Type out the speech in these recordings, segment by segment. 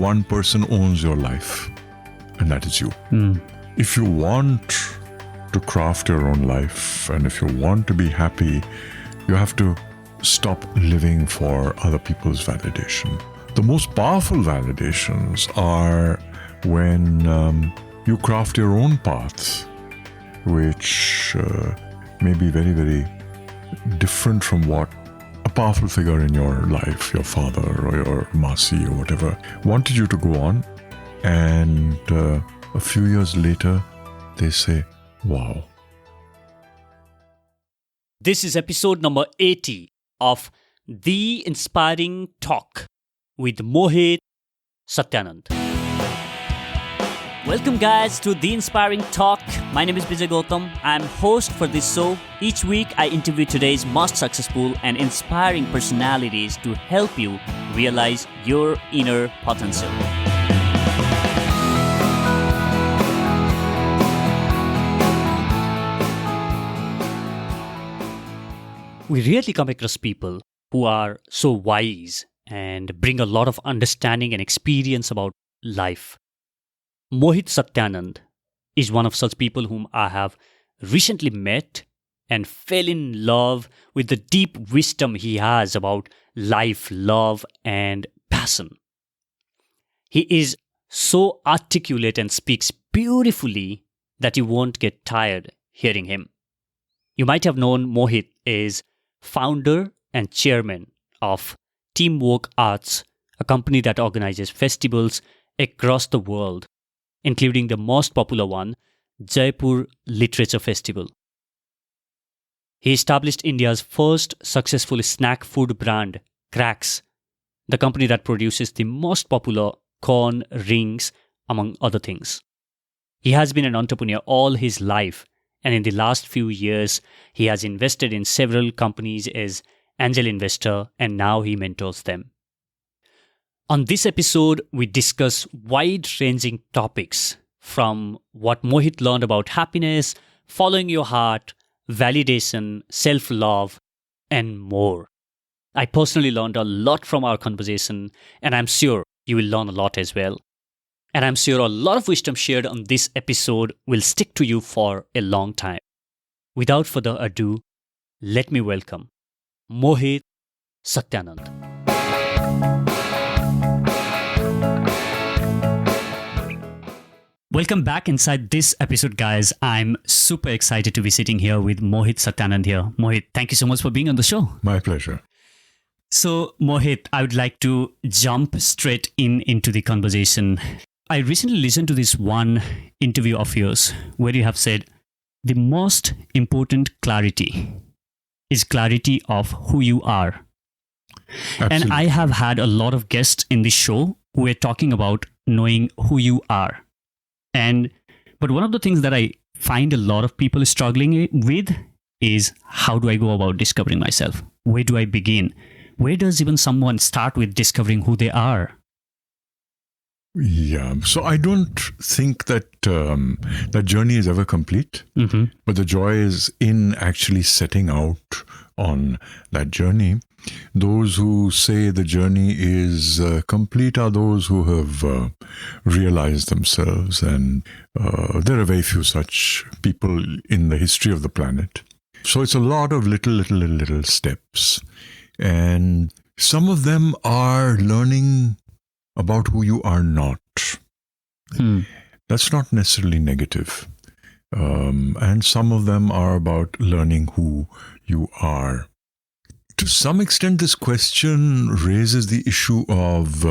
one person owns your life, and that is you. If you want to craft your own life, and if you want to be happy, you have to stop living for other people's validation. The most powerful validations are when you craft your own path, which may be very, very different from what a powerful figure in your life, your father or your Masi or whatever, wanted you to go on. And a few years later, they say, wow. This is episode number 80 of The Inspiring Talk with Mohit Satyanand. Welcome guys to The Inspiring Talk. My name is Vijay Gautam. I am host for this show. Each week I interview today's most successful and inspiring personalities to help you realize your inner potential. We rarely come across people who are so wise and bring a lot of understanding and experience about life. Mohit Satyanand is one of such people whom I have recently met and fell in love with the deep wisdom he has about life, love, and passion. He is so articulate and speaks beautifully that you won't get tired hearing him. You might have known Mohit is founder and chairman of Teamwork Arts, a company that organizes festivals across the world, including the most popular one, Jaipur Literature Festival. He established India's first successful snack food brand, Crax, the company that produces the most popular corn rings, among other things. He has been an entrepreneur all his life, and in the last few years, he has invested in several companies as angel investor, and now he mentors them. On this episode, we discuss wide-ranging topics from what Mohit learned about happiness, following your heart, validation, self-love, and more. I personally learned a lot from our conversation, and I'm sure you will learn a lot as well. And I'm sure a lot of wisdom shared on this episode will stick to you for a long time. Without further ado, let me welcome Mohit Satyanand. Welcome back inside this episode, guys. I'm super excited to be sitting here with Mohit Satyanand here. Mohit, thank you so much for being on the show. My pleasure. So, Mohit, I would like to jump straight into the conversation. I recently listened to this one interview of yours where you have said, the most important clarity is clarity of who you are. Absolutely. And I have had a lot of guests in this show who are talking about knowing who you are. But one of the things that I find a lot of people struggling with is, how do I go about discovering myself? Where do I begin? Where does even someone start with discovering who they are? Yeah, so I don't think that that journey is ever complete, but the joy is in actually setting out on that journey. Those who say the journey is complete are those who have realized themselves, and there are very few such people in the history of the planet. So it's a lot of little steps, and some of them are learning about who you are not. That's not necessarily negative. And some of them are about learning who you are. To some extent, this question raises the issue of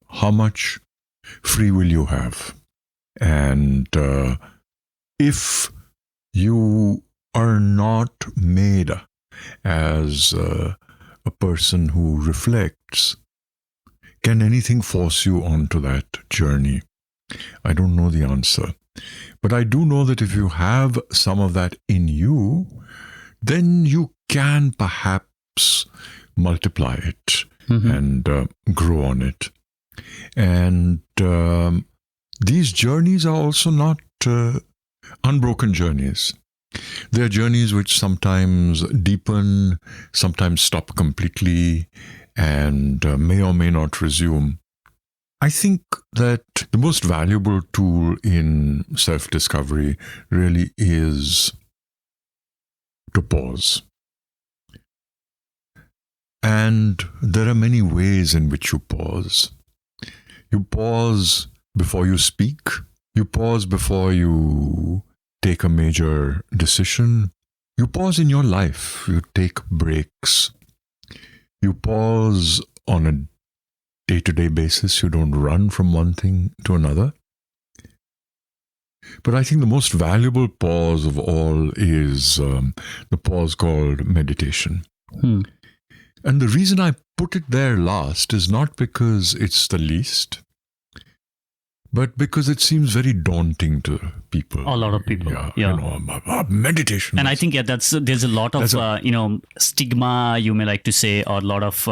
how much free will you have. And if you are not made as a person who reflects, can anything force you onto that journey? I don't know the answer. But I do know that if you have some of that in you, then you can perhaps multiply it and grow on it. And these journeys are also not unbroken journeys. They are journeys which sometimes deepen, sometimes stop completely, and may or may not resume. I think that the most valuable tool in self-discovery really is to pause. And there are many ways in which you pause. You pause before you speak. You pause before you take a major decision. You pause in your life. You take breaks. You pause on a day-to-day basis. You don't run from one thing to another. But I think the most valuable pause of all is the pause called meditation. And the reason I put it there last is not because it's the least, but because it seems very daunting to people. A lot of people. Yeah. Meditation. And I think there's a lot of stigma, you may like to say, or a lot of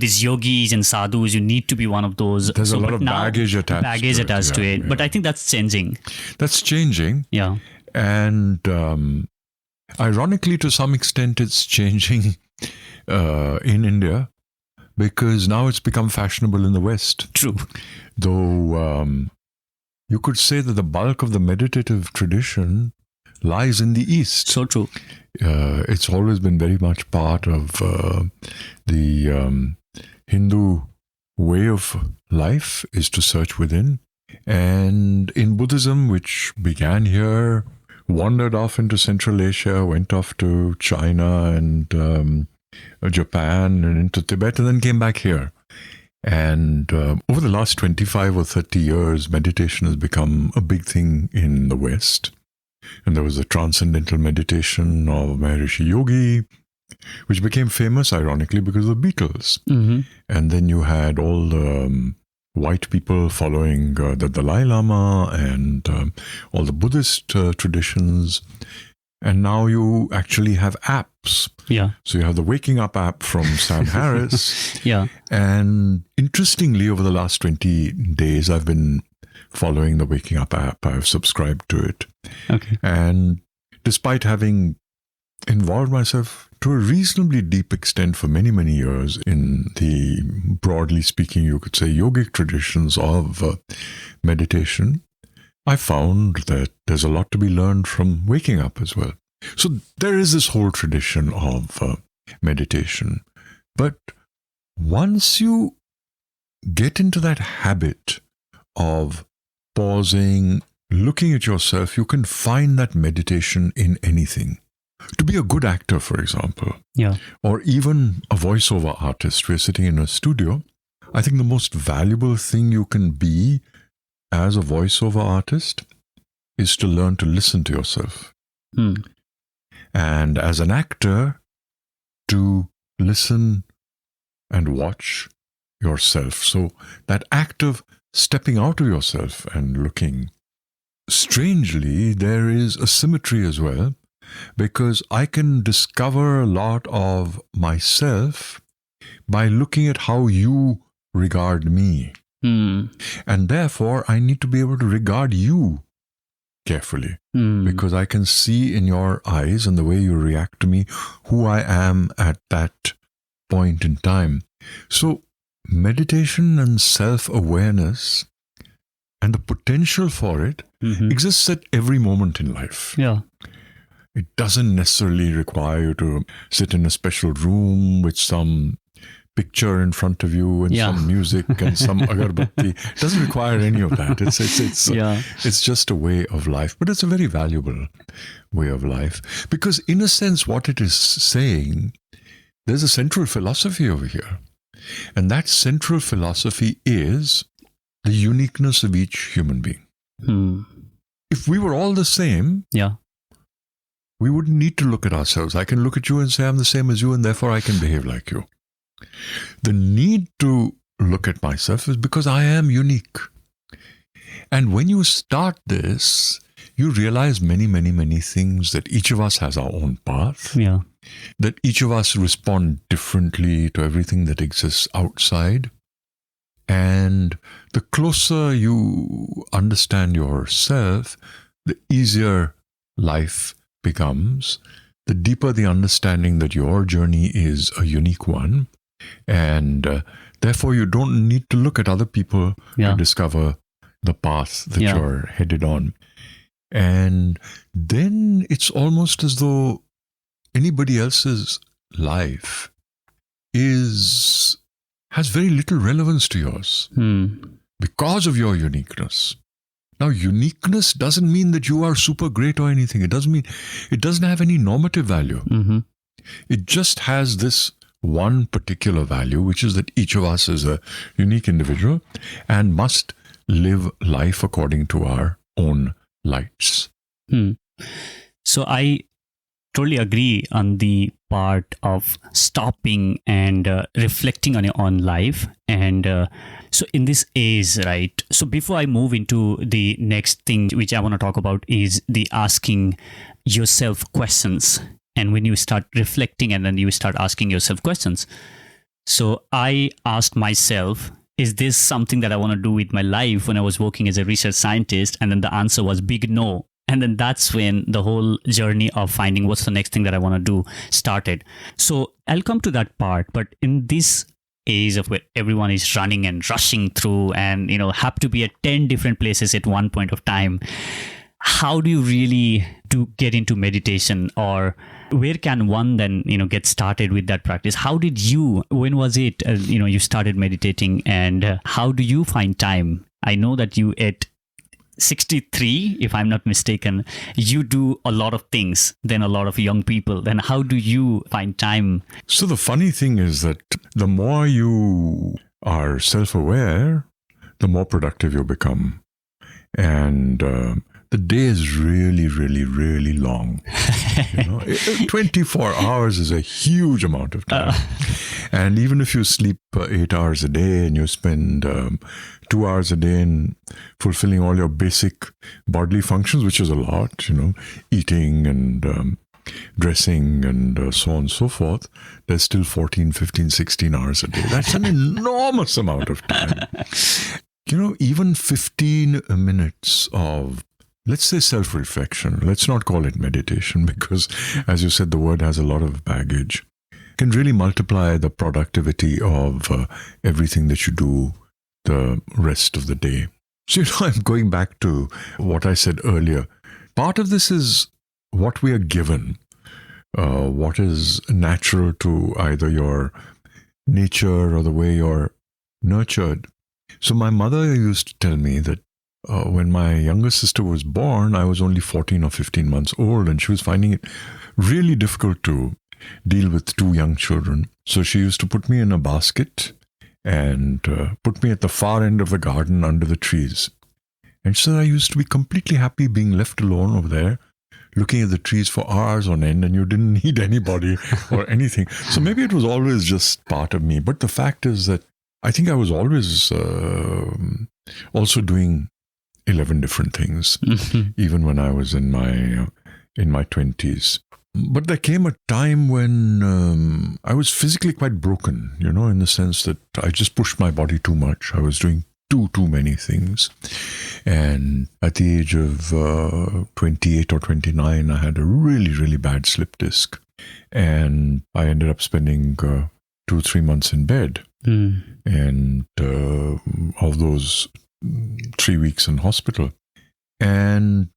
these yogis and sadhus. You need to be one of those. There's a lot of baggage attached to it. But I think that's changing. That's changing. Yeah. And ironically, to some extent, it's changing in India, because now it's become fashionable in the West. True. Though you could say that the bulk of the meditative tradition lies in the East. So true. It's always been very much part of the Hindu way of life, is to search within. And in Buddhism, which began here, wandered off into Central Asia, went off to China and Japan and into Tibet, and then came back here. And over the last 25 or 30 years, meditation has become a big thing in the West. And there was a transcendental meditation of Maharishi Yogi, which became famous, ironically, because of the Beatles. Mm-hmm. And then you had all the white people following the Dalai Lama and all the Buddhist traditions. And now you actually have apps. Yeah. So you have the Waking Up app from Sam Harris. Yeah. And interestingly, over the last 20 days, I've been following the Waking Up app. I've subscribed to it. Okay. And despite having involved myself to a reasonably deep extent for many, many years in the, broadly speaking, you could say, yogic traditions of meditation, I found that there's a lot to be learned from Waking Up as well. So there is this whole tradition of meditation. But once you get into that habit of pausing, looking at yourself, you can find that meditation in anything. To be a good actor, for example, or even a voiceover artist, we're sitting in a studio, I think the most valuable thing you can be as a voiceover artist is to learn to listen to yourself. And as an actor, to listen and watch yourself. So that act of stepping out of yourself and looking. Strangely, there is a symmetry as well, because I can discover a lot of myself by looking at how you regard me. And therefore, I need to be able to regard you carefully, because I can see in your eyes and the way you react to me who I am at that point in time. So meditation and self-awareness and the potential for it exists at every moment in life. Yeah. It doesn't necessarily require you to sit in a special room with some picture in front of you and some music and some agarbatti. It doesn't require any of that. It's just a way of life. But it's a very valuable way of life. Because in a sense, what it is saying, there's a central philosophy over here. And that central philosophy is the uniqueness of each human being. If we were all the same, we wouldn't need to look at ourselves. I can look at you and say I'm the same as you, and therefore I can behave like you. The need to look at myself is because I am unique. And when you start this, you realize many, many, many things, that each of us has our own path, that each of us respond differently to everything that exists outside. And the closer you understand yourself, the easier life becomes, the deeper the understanding that your journey is a unique one, and Therefore, you don't need to look at other people Yeah. to discover the path that Yeah. you're headed on. And then it's almost as though anybody else's life has very little relevance to yours because of your uniqueness. Now, uniqueness doesn't mean that you are super great or anything. It doesn't have any normative value. Mm-hmm. It just has this one particular value, which is that each of us is a unique individual and must live life according to our own lights. So I totally agree on the part of stopping and reflecting on your own life. And so in this is right. So before I move into the next thing, which I want to talk about, is the asking yourself questions. And when you start reflecting and then you start asking yourself questions. So I asked myself, is this something that I want to do with my life when I was working as a research scientist? And then the answer was big no. And then that's when the whole journey of finding what's the next thing that I want to do started. So I'll come to that part. But in this age of where everyone is running and rushing through and, have to be at 10 different places at one point of time, how do you really get into meditation, or where can one then, get started with that practice? When was it, you started meditating, and how do you find time? I know that you at 63, if I'm not mistaken, you do a lot of things than a lot of young people. Then how do you find time? So the funny thing is that the more you are self-aware, the more productive you become. And the day is really, really, really long. 24 hours is a huge amount of time. And even if you sleep 8 hours a day and you spend 2 hours a day in fulfilling all your basic bodily functions, which is a lot, eating and dressing and so on and so forth, there's still 14, 15, 16 hours a day. That's an enormous amount of time. Even 15 minutes of, let's say, self-reflection, let's not call it meditation because, as you said, the word has a lot of baggage, can really multiply the productivity of everything that you do the rest of the day. So, I'm going back to what I said earlier. Part of this is what we are given, what is natural to either your nature or the way you're nurtured. So my mother used to tell me that when my younger sister was born, I was only 14 or 15 months old, and she was finding it really difficult to deal with two young children. So she used to put me in a basket and put me at the far end of the garden under the trees. And so I used to be completely happy being left alone over there, looking at the trees for hours on end, and you didn't need anybody or anything. So maybe it was always just part of me. But the fact is that I think I was always also doing 11 different things, even when I was in my 20s. But there came a time when I was physically quite broken, in the sense that I just pushed my body too much. I was doing too many things. And at the age of 28 or 29, I had a really, really bad slip disc. And I ended up spending 2-3 months in bed. And of those 3 weeks in hospital. And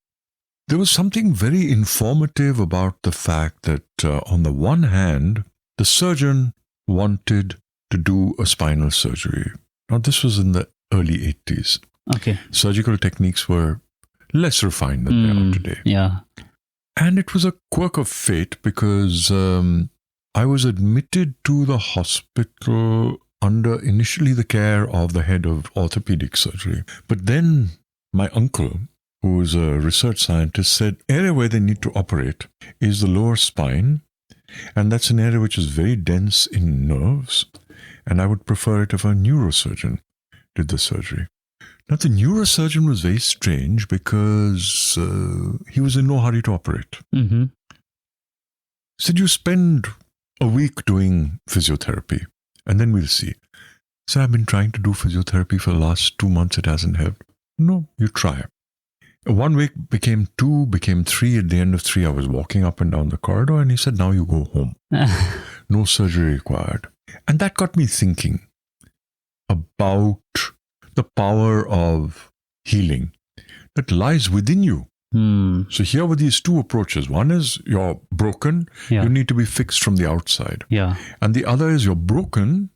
there was something very informative about the fact that on the one hand, the surgeon wanted to do a spinal surgery. Now, this was in the early 80s. Okay. Surgical techniques were less refined than they are today. Yeah. And it was a quirk of fate because I was admitted to the hospital under initially the care of the head of orthopedic surgery. But then my uncle, who was a research scientist, said area where they need to operate is the lower spine. And that's an area which is very dense in nerves. And I would prefer it if a neurosurgeon did the surgery. Now, the neurosurgeon was very strange because he was in no hurry to operate. Mm-hmm. He said, you spend a week doing physiotherapy and then we'll see. So I've been trying to do physiotherapy for the last 2 months. It hasn't helped. No, you try. 1 week became 2, became 3. At the end of 3, I was walking up and down the corridor and he said, now you go home. No surgery required. And that got me thinking. about the power of healing that lies within you. So here were these two approaches. One is you're broken, Yeah. you need to be fixed from the outside. Yeah. And the other is you're broken,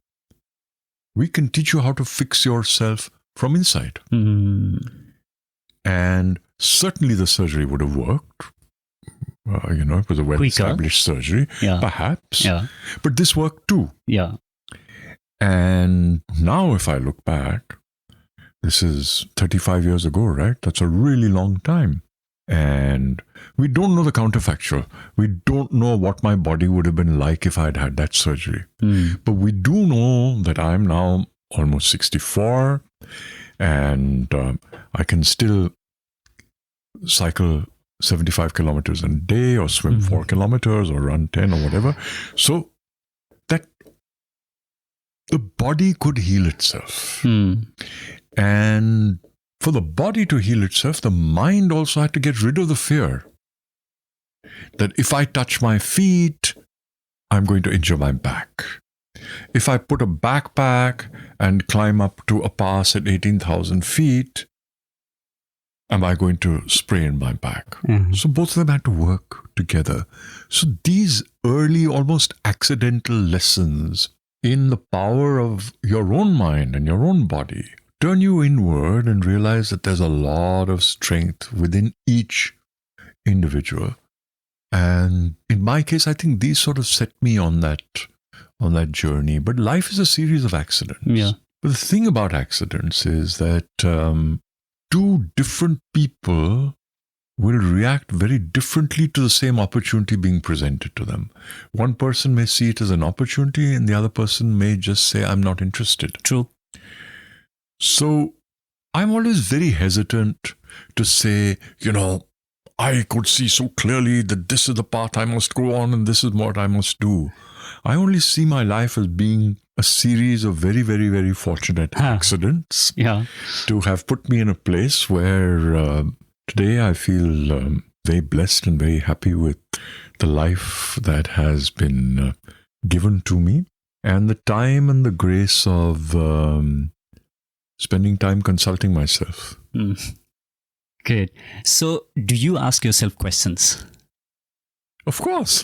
we can teach you how to fix yourself from inside. And certainly the surgery would have worked. It was a well-established surgery, perhaps. Yeah. But this worked too. Yeah. And now if I look back, this is 35 years ago, right? That's a really long time. And we don't know the counterfactual. We don't know what my body would have been like if I'd had that surgery. But we do know that I'm now almost 64 and I can still cycle 75 kilometers a day or swim 4 kilometers or run 10 or whatever. So that the body could heal itself. And for the body to heal itself, the mind also had to get rid of the fear that if I touch my feet, I'm going to injure my back. If I put a backpack and climb up to a pass at 18,000 feet, am I going to sprain my back? So both of them had to work together. So these early, almost accidental lessons in the power of your own mind and your own body turn you inward and realize that there's a lot of strength within each individual. And in my case, I think these sort of set me on that journey. But life is a series of accidents. Yeah. But the thing about accidents is that two different people will react very differently to the same opportunity being presented to them. One person may see it as an opportunity and the other person may just say, I'm not interested. True. So I'm always very hesitant to say, I could see so clearly that this is the path I must go on and this is what I must do. I only see my life as being a series of very, very, very fortunate accidents to have put me in a place where today I feel very blessed and very happy with the life that has been given to me and the time and the grace of spending time consulting myself. Great. So, do you ask yourself questions? Of course.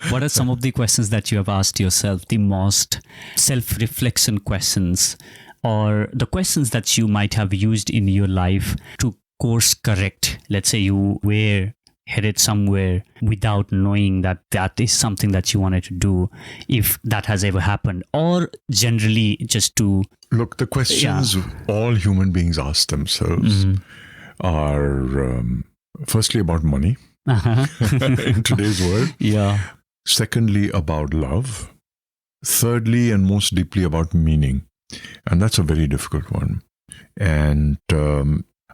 What are some of the questions that you have asked yourself, the most self-reflection questions, or the questions that you might have used in your life to course correct? Let's say you were headed somewhere without knowing that is something that you wanted to do, if that has ever happened, or generally just to... Look, the questions all human beings ask themselves are firstly about money in today's world. Secondly, about love. Thirdly, and most deeply, about meaning. And that's a very difficult one. And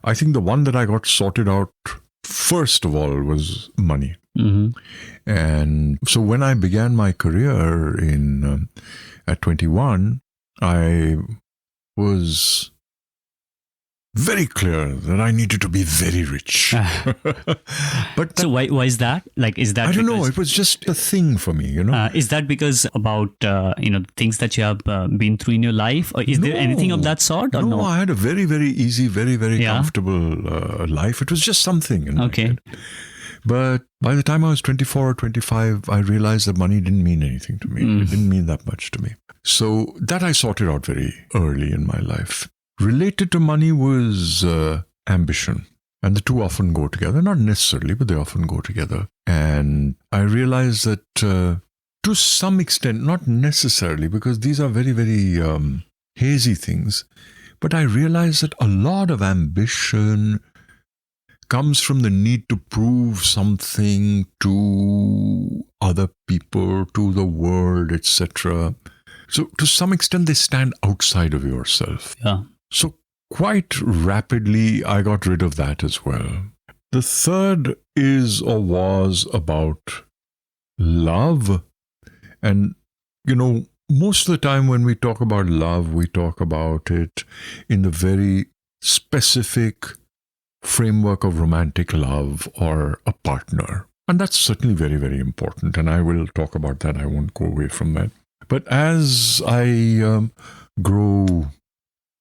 I think the one that I got sorted out first of all was money. And so when I began my career at 21, I was very clear that I needed to be very rich. But so why is that? Like, is that? I don't know. It was just a thing for me, Is that because about things that you have been through in your life, or is there anything of that sort? Or no, I had a very, very easy, very, very comfortable life. It was just something. Okay. But by the time I was 24 or 25, I realized that money didn't mean anything to me. It didn't mean that much to me. So that I sorted out very early in my life. Related to money was ambition. And the two often go together. Not necessarily, but they often go together. And I realized that to some extent, not necessarily, because these are very, very hazy things, but I realized that a lot of ambition comes from the need to prove something to other people, to the world, etc. So to some extent, they stand outside of yourself. So quite rapidly, I got rid of that as well. The third is or was about love. And, most of the time when we talk about love, we talk about it in the very specific framework of romantic love or a partner. And that's certainly very, very important. And I will talk about that. I won't go away from that. But as I grow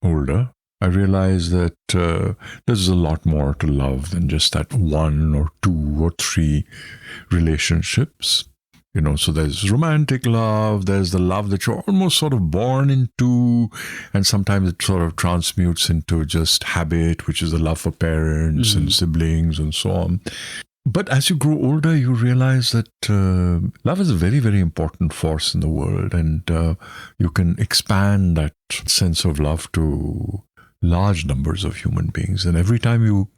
older, I realized that there's a lot more to love than just that one or two or three relationships. So there's romantic love, there's the love that you're almost sort of born into, and sometimes it sort of transmutes into just habit, which is the love for parents and siblings and so on. But as you grow older, you realize that love is a very, very important force in the world, and you can expand that sense of love to large numbers of human beings. And every time you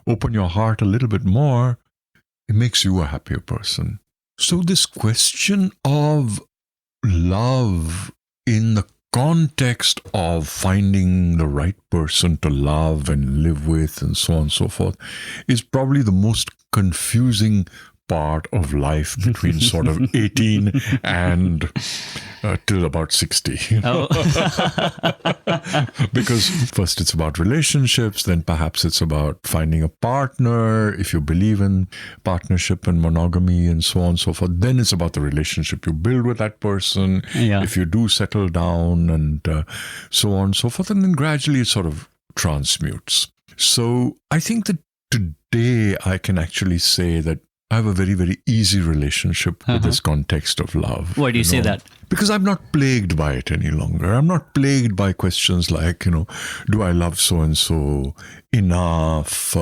open your heart a little bit more, it makes you a happier person. So this question of love in the context of finding the right person to love and live with and so on and so forth is probably the most confusing part of life between sort of 18 and till about 60. Oh. Because first it's about relationships, then perhaps it's about finding a partner, if you believe in partnership and monogamy and so on and so forth. Then it's about the relationship you build with that person, if you do settle down and so on and so forth. And then gradually it sort of transmutes. So I think that today I can actually say that I have a very, very easy relationship with this context of love. Why do you say that? Because I'm not plagued by it any longer. I'm not plagued by questions like, do I love so-and-so enough?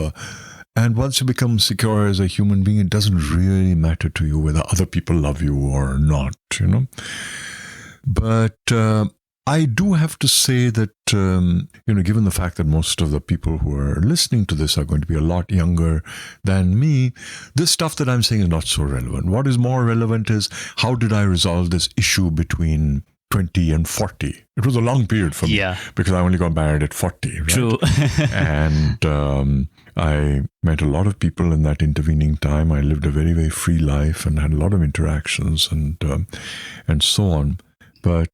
And once you become secure as a human being, it doesn't really matter to you whether other people love you or not, But I do have to say that, given the fact that most of the people who are listening to this are going to be a lot younger than me, this stuff that I'm saying is not so relevant. What is more relevant is, how did I resolve this issue between 20 and 40? It was a long period for me because I only got married at 40. Right? True. And I met a lot of people in that intervening time. I lived a very, very free life and had a lot of interactions and so on. But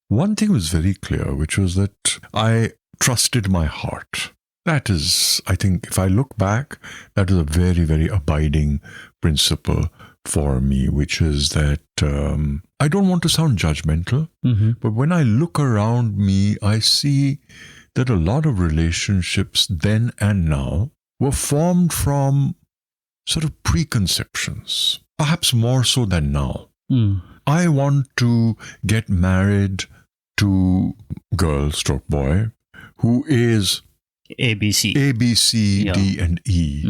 one thing was very clear, which was that I trusted my heart. That is, I think, if I look back, that is a very, very abiding principle for me, which is that I don't want to sound judgmental, but when I look around me, I see that a lot of relationships then and now were formed from sort of preconceptions, perhaps more so than now. I want to get married to girl stroke boy who is A, B, C, D, and E.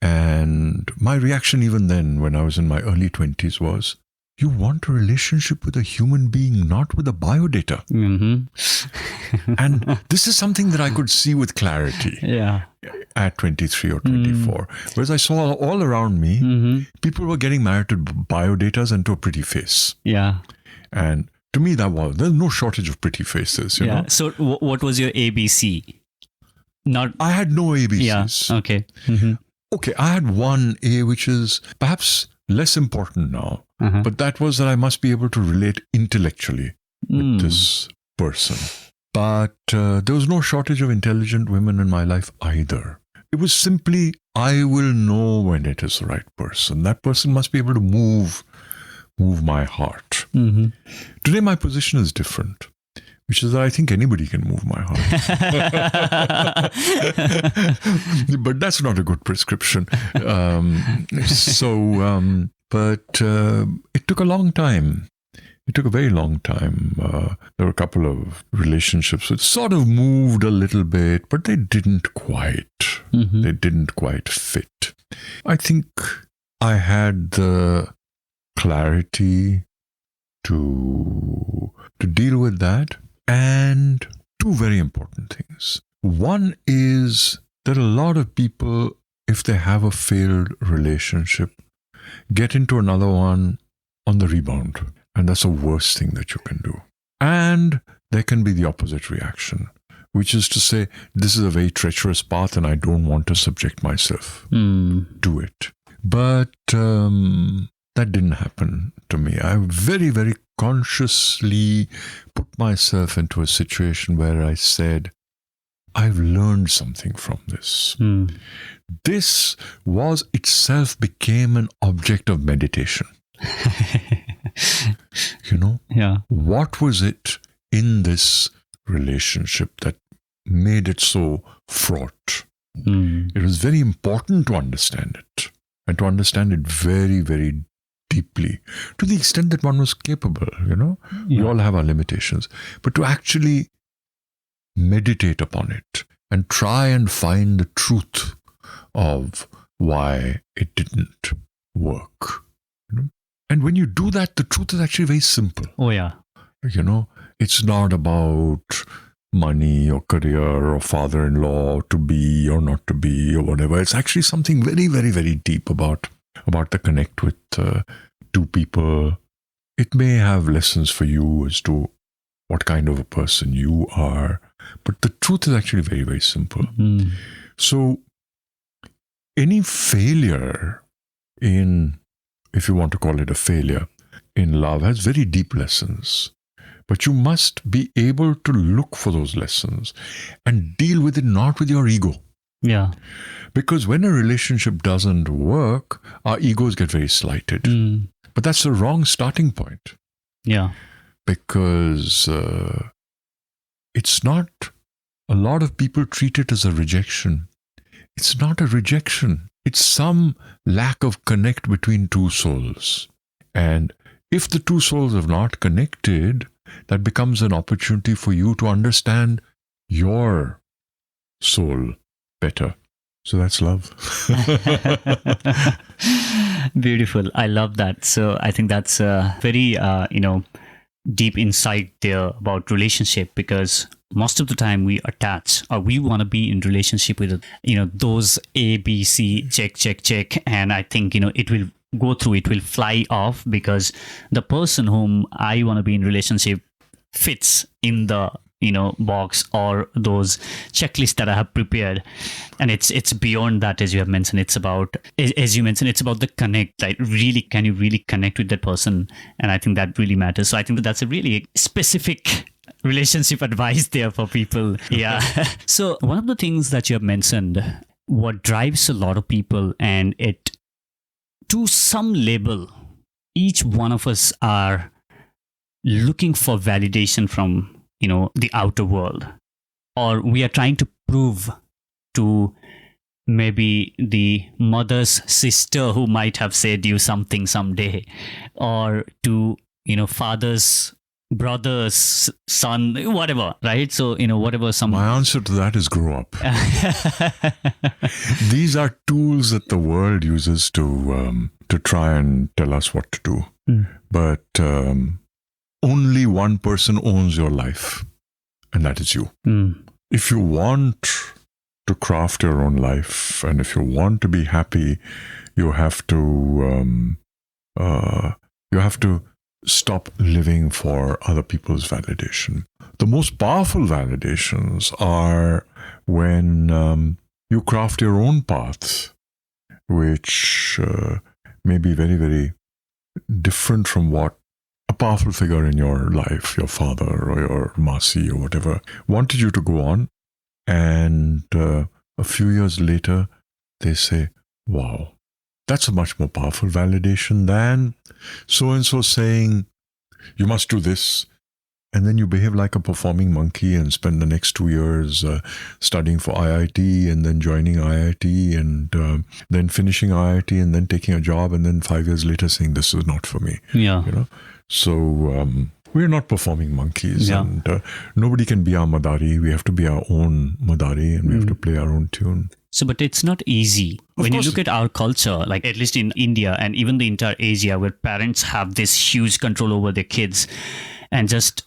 And my reaction even then, when I was in my early 20s, was, you want a relationship with a human being, not with a biodata. And this is something that I could see with clarity at 23 or 24. Whereas I saw all around me, people were getting married to biodatas and to a pretty face. And to me, there's no shortage of pretty faces, you know. So what was your ABC? I had no ABCs. Yeah, okay. Okay, I had one A, which is perhaps less important now. But that was that I must be able to relate intellectually with this person. But there was no shortage of intelligent women in my life either. It was simply, I will know when it is the right person. That person must be able to move my heart. Today, my position is different, which is that I think anybody can move my heart. But that's not a good prescription. But it took a long time. It took a very long time. There were a couple of relationships which sort of moved a little bit, but they didn't quite. They didn't quite fit. I think I had the clarity to deal with that. And two very important things. One is that a lot of people, if they have a failed relationship, get into another one on the rebound. And that's the worst thing that you can do. And there can be the opposite reaction, which is to say, this is a very treacherous path and I don't want to subject myself to it. But that didn't happen to me. I very, very consciously put myself into a situation where I said, I've learned something from this. This was itself became an object of meditation. What was it in this relationship that made it so fraught. Mm. It was very important to understand it, and to understand it very, very deeply, to the extent that one was capable, We Yeah. all have our limitations. But to actually meditate upon it and try and find the truth of why it didn't work. And when you do that, the truth is actually very simple. Oh, yeah. It's not about money or career or father-in-law, to be or not to be or whatever. It's actually something very, very, very deep about the connect with two people. It may have lessons for you as to what kind of a person you are, but the truth is actually very, very simple. Mm. So any failure in, if you want to call it a failure, in love has very deep lessons. But you must be able to look for those lessons and deal with it, not with your ego. Yeah. Because when a relationship doesn't work, our egos get very slighted. Mm. But that's the wrong starting point. Yeah. Because it's not, a lot of people treat it as a rejection. It's not a rejection. It's some lack of connect between two souls. And if the two souls have not connected, that becomes an opportunity for you to understand your soul better. So that's love. Beautiful. I love that. So I think that's a very, deep insight there about relationship, because most of the time we attach, or we want to be in relationship with, those A, B, C, check. And I think, it will go through, it will fly off, because the person whom I want to be in relationship fits in the box or those checklists that I have prepared. And it's beyond that, as you have mentioned. It's about, as you mentioned, it's about the connect. Like, really, can you really connect with that person? And I think that really matters. So I think that's a really specific relationship advice there for people. Yeah. So one of the things that you have mentioned, what drives a lot of people, and it, to some level, each one of us are looking for validation from the outer world, or we are trying to prove to maybe the mother's sister who might have said you something someday, or to father's brother's son, whatever, right? So whatever some. My answer to that is grow up. These are tools that the world uses to try and tell us what to do. But only one person owns your life, and that is you. If you want to craft your own life, and if you want to be happy, you have to stop living for other people's validation. The most powerful validations are when you craft your own path, which may be very, very different from what a powerful figure in your life, your father or your Masi or whatever, wanted you to go on. And a few years later, they say, wow, that's a much more powerful validation than so-and-so saying, you must do this. And then you behave like a performing monkey and spend the next 2 years studying for IIT, and then joining IIT, and then finishing IIT, and then taking a job, and then 5 years later saying, this is not for me. Yeah. So we're not performing monkeys, Yeah. and nobody can be our Madari. We have to be our own Madari, and we have to play our own tune. So, but it's not easy. When you look at our culture, like at least in India and even the entire Asia, where parents have this huge control over their kids, and just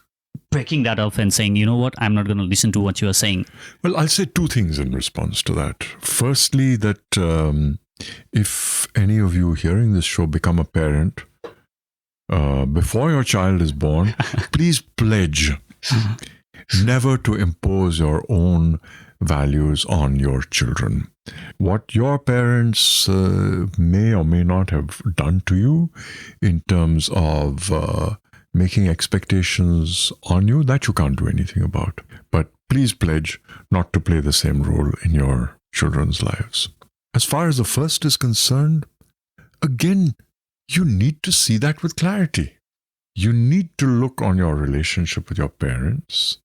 breaking that up and saying, you know what, I'm not going to listen to what you are saying. Well, I'll say two things in response to that. Firstly, that if any of you hearing this show become a parent, before your child is born, please pledge never to impose your own values on your children. What your parents may or may not have done to you in terms of making expectations on you, that you can't do anything about. But please pledge not to play the same role in your children's lives. As far as the first is concerned, again, you need to see that with clarity. You need to look on your relationship with your parents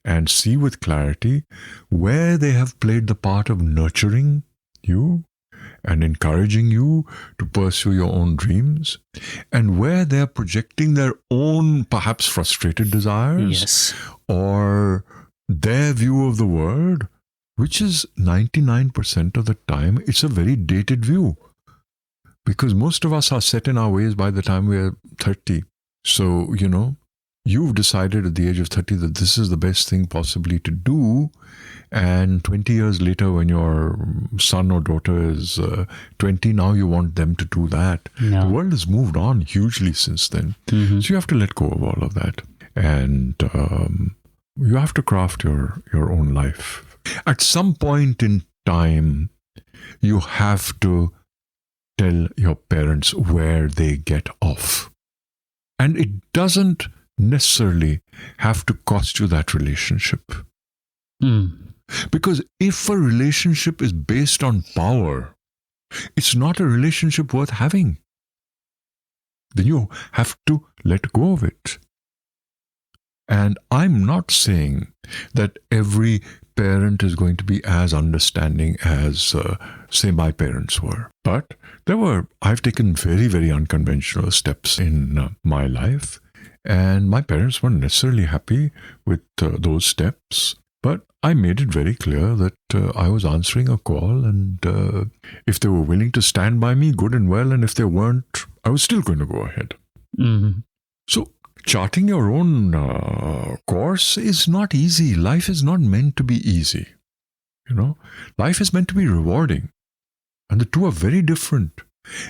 and see with clarity where they have played the part of nurturing you and encouraging you to pursue your own dreams, and where they're projecting their own perhaps frustrated desires Yes. or their view of the world, which is 99% of the time, it's a very dated view. Because most of us are set in our ways by the time we're 30. So, you've decided at the age of 30 that this is the best thing possibly to do. And 20 years later, when your son or daughter is 20, now you want them to do that. Yeah. The world has moved on hugely since then. Mm-hmm. So you have to let go of all of that. And you have to craft your own life. At some point in time, you have to tell your parents where they get off. And it doesn't necessarily have to cost you that relationship. Because if a relationship is based on power, it's not a relationship worth having. Then you have to let go of it. And I'm not saying that every parent is going to be as understanding as, say, my parents were. But I've taken very, very unconventional steps in my life. And my parents weren't necessarily happy with those steps. But I made it very clear that I was answering a call, and if they were willing to stand by me, good and well. And if they weren't, I was still going to go ahead. Mm-hmm. So charting your own course is not easy. Life is not meant to be easy. Life is meant to be rewarding. And the two are very different.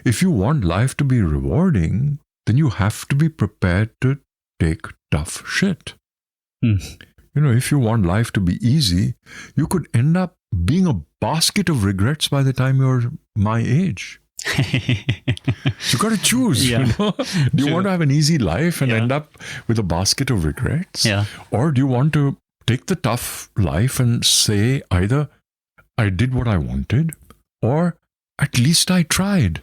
If you want life to be rewarding, then you have to be prepared to take tough shit. If you want life to be easy, you could end up being a basket of regrets by the time you're my age. You got to choose. Yeah. Do you want to have an easy life and Yeah. end up with a basket of regrets? Yeah. Or do you want to take the tough life and say either I did what I wanted, or at least I tried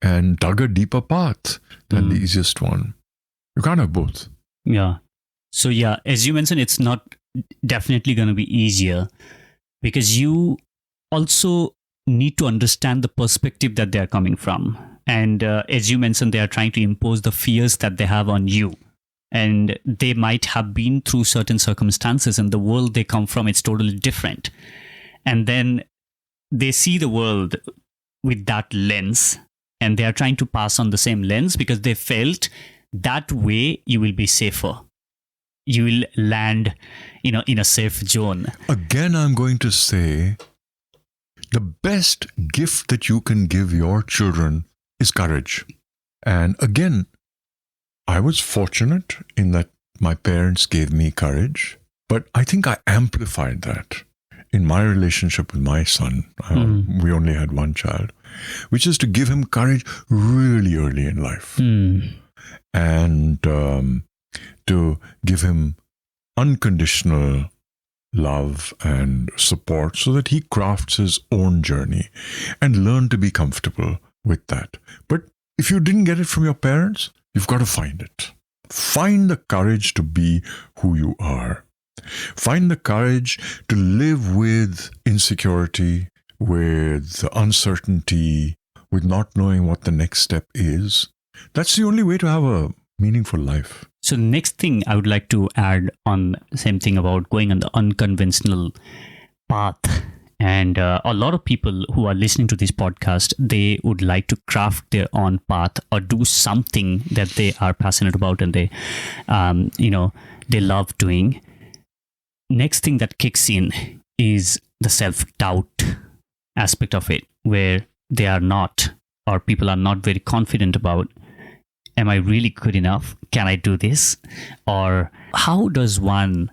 and dug a deeper path than the easiest one? You can't have both. Yeah. So yeah, as you mentioned, it's not definitely going to be easier, because you also need to understand the perspective that they are coming from. And as you mentioned, they are trying to impose the fears that they have on you. And they might have been through certain circumstances, and the world they come from, it's totally different. And then they see the world with that lens, and they are trying to pass on the same lens because they felt that way you will be safer. You will land, in a safe zone. Again, I'm going to say the best gift that you can give your children is courage. And again, I was fortunate in that my parents gave me courage, but I think I amplified that in my relationship with my son. We only had one child, which is to give him courage really early in life. And to give him unconditional love and support so that he crafts his own journey and learn to be comfortable with that. But if you didn't get it from your parents, you've got to find it. Find the courage to be who you are. Find the courage to live with insecurity, with uncertainty, with not knowing what the next step is. That's the only way to have a meaningful life. So the next thing I would like to add on, same thing about going on the unconventional path. And a lot of people who are listening to this podcast, they would like to craft their own path or do something that they are passionate about and they, they love doing. Next thing that kicks in is the self-doubt aspect of it, where they are not, or people are not very confident about, am I really good enough? Can I do this? Or how does one,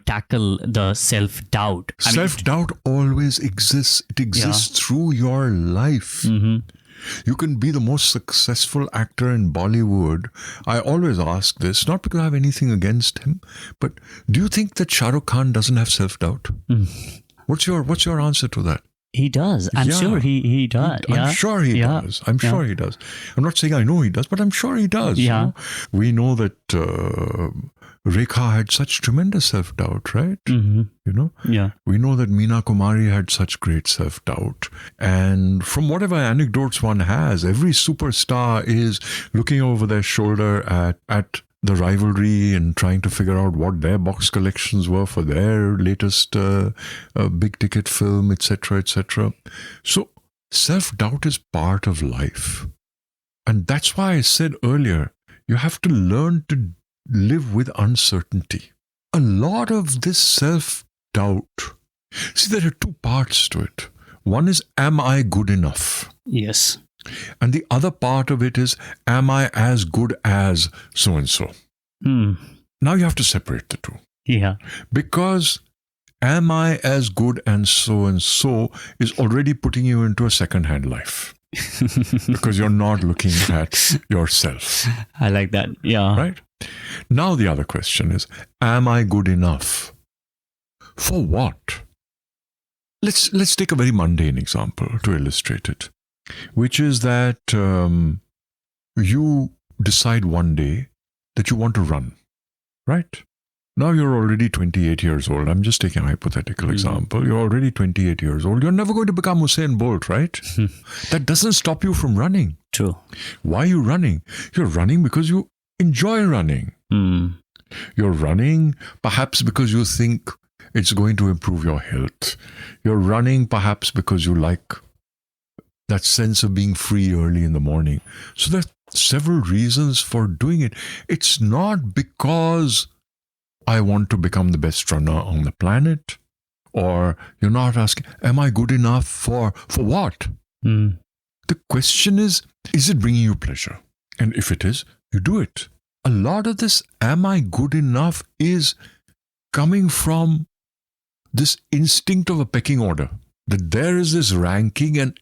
tackle the self-doubt? Self-doubt always exists. It exists through your life. You can be the most successful actor in Bollywood. I always ask this, not because I have anything against him, but do you think that Shah Rukh Khan doesn't have self-doubt? What's your answer to that? He does. I'm sure he does. I'm sure he does. I'm sure he does. I'm not saying I know he does, but I'm sure he does. Yeah. We know that Rekha had such tremendous self-doubt, right? Mm-hmm. You know, Yeah. we know that Meena Kumari had such great self-doubt. And from whatever anecdotes one has, every superstar is looking over their shoulder at the rivalry and trying to figure out what their box collections were for their latest big ticket film, etc., etc. So self-doubt is part of life. And that's why I said earlier, you have to learn to live with uncertainty. A lot of this self-doubt, see, there are two parts to it. One is, am I good enough? Yes. And the other part of it is, am I as good as so-and-so? Now you have to separate the two. Yeah. Because am I as good and so is already putting you into a second-hand life. Because you're not looking at yourself. I like that. Yeah. Right? Now the other question is, am I good enough? For what? Let's take a very mundane example to illustrate it, which is that you decide one day that you want to run, right? Now you're already 28 years old. I'm just taking a hypothetical example. You're already 28 years old. You're never going to become Usain Bolt, right? That doesn't stop you from running. True. Why are you running? You're running because you enjoy running. You're running perhaps because you think it's going to improve your health. You're running perhaps because you like that sense of being free early in the morning. So there are several reasons for doing it. It's not because I want to become the best runner on the planet, or you're not asking, am I good enough for what? The question is it bringing you pleasure? And if it is, you do it. A lot of this, am I good enough, is coming from this instinct of a pecking order. That there is this ranking and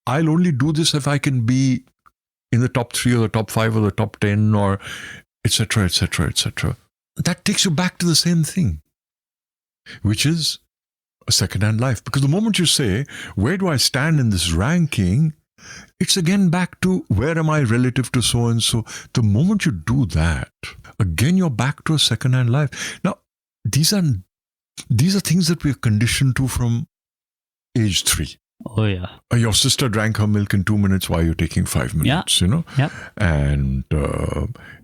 I'll only do this if I can be in the top 3 or the top 5 or the top 10 or etc., etc., etc. That takes you back to the same thing, which is a second-hand life. Because the moment you say, where do I stand in this ranking? It's again back to, where am I relative to so-and-so? The moment you do that, again, you're back to a second-hand life. Now, these are things that we're conditioned to from age 3. Oh, yeah. Your sister drank her milk in 2 minutes. Why are you taking 5 minutes? Yeah. You know? Yeah. And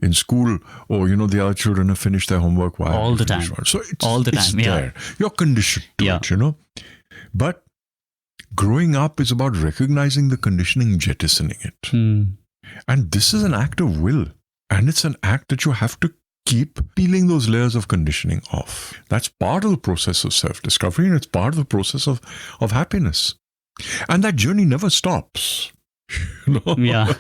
in school, the other children have finished their homework. Why? All the time. So it's all the it's time. There. You're conditioned to Yeah. it, But growing up is about recognizing the conditioning, jettisoning it. And this is an act of will. And it's an act that you have to keep peeling those layers of conditioning off. That's part of the process of self-discovery, and it's part of the process of happiness. And that journey never stops. Yeah.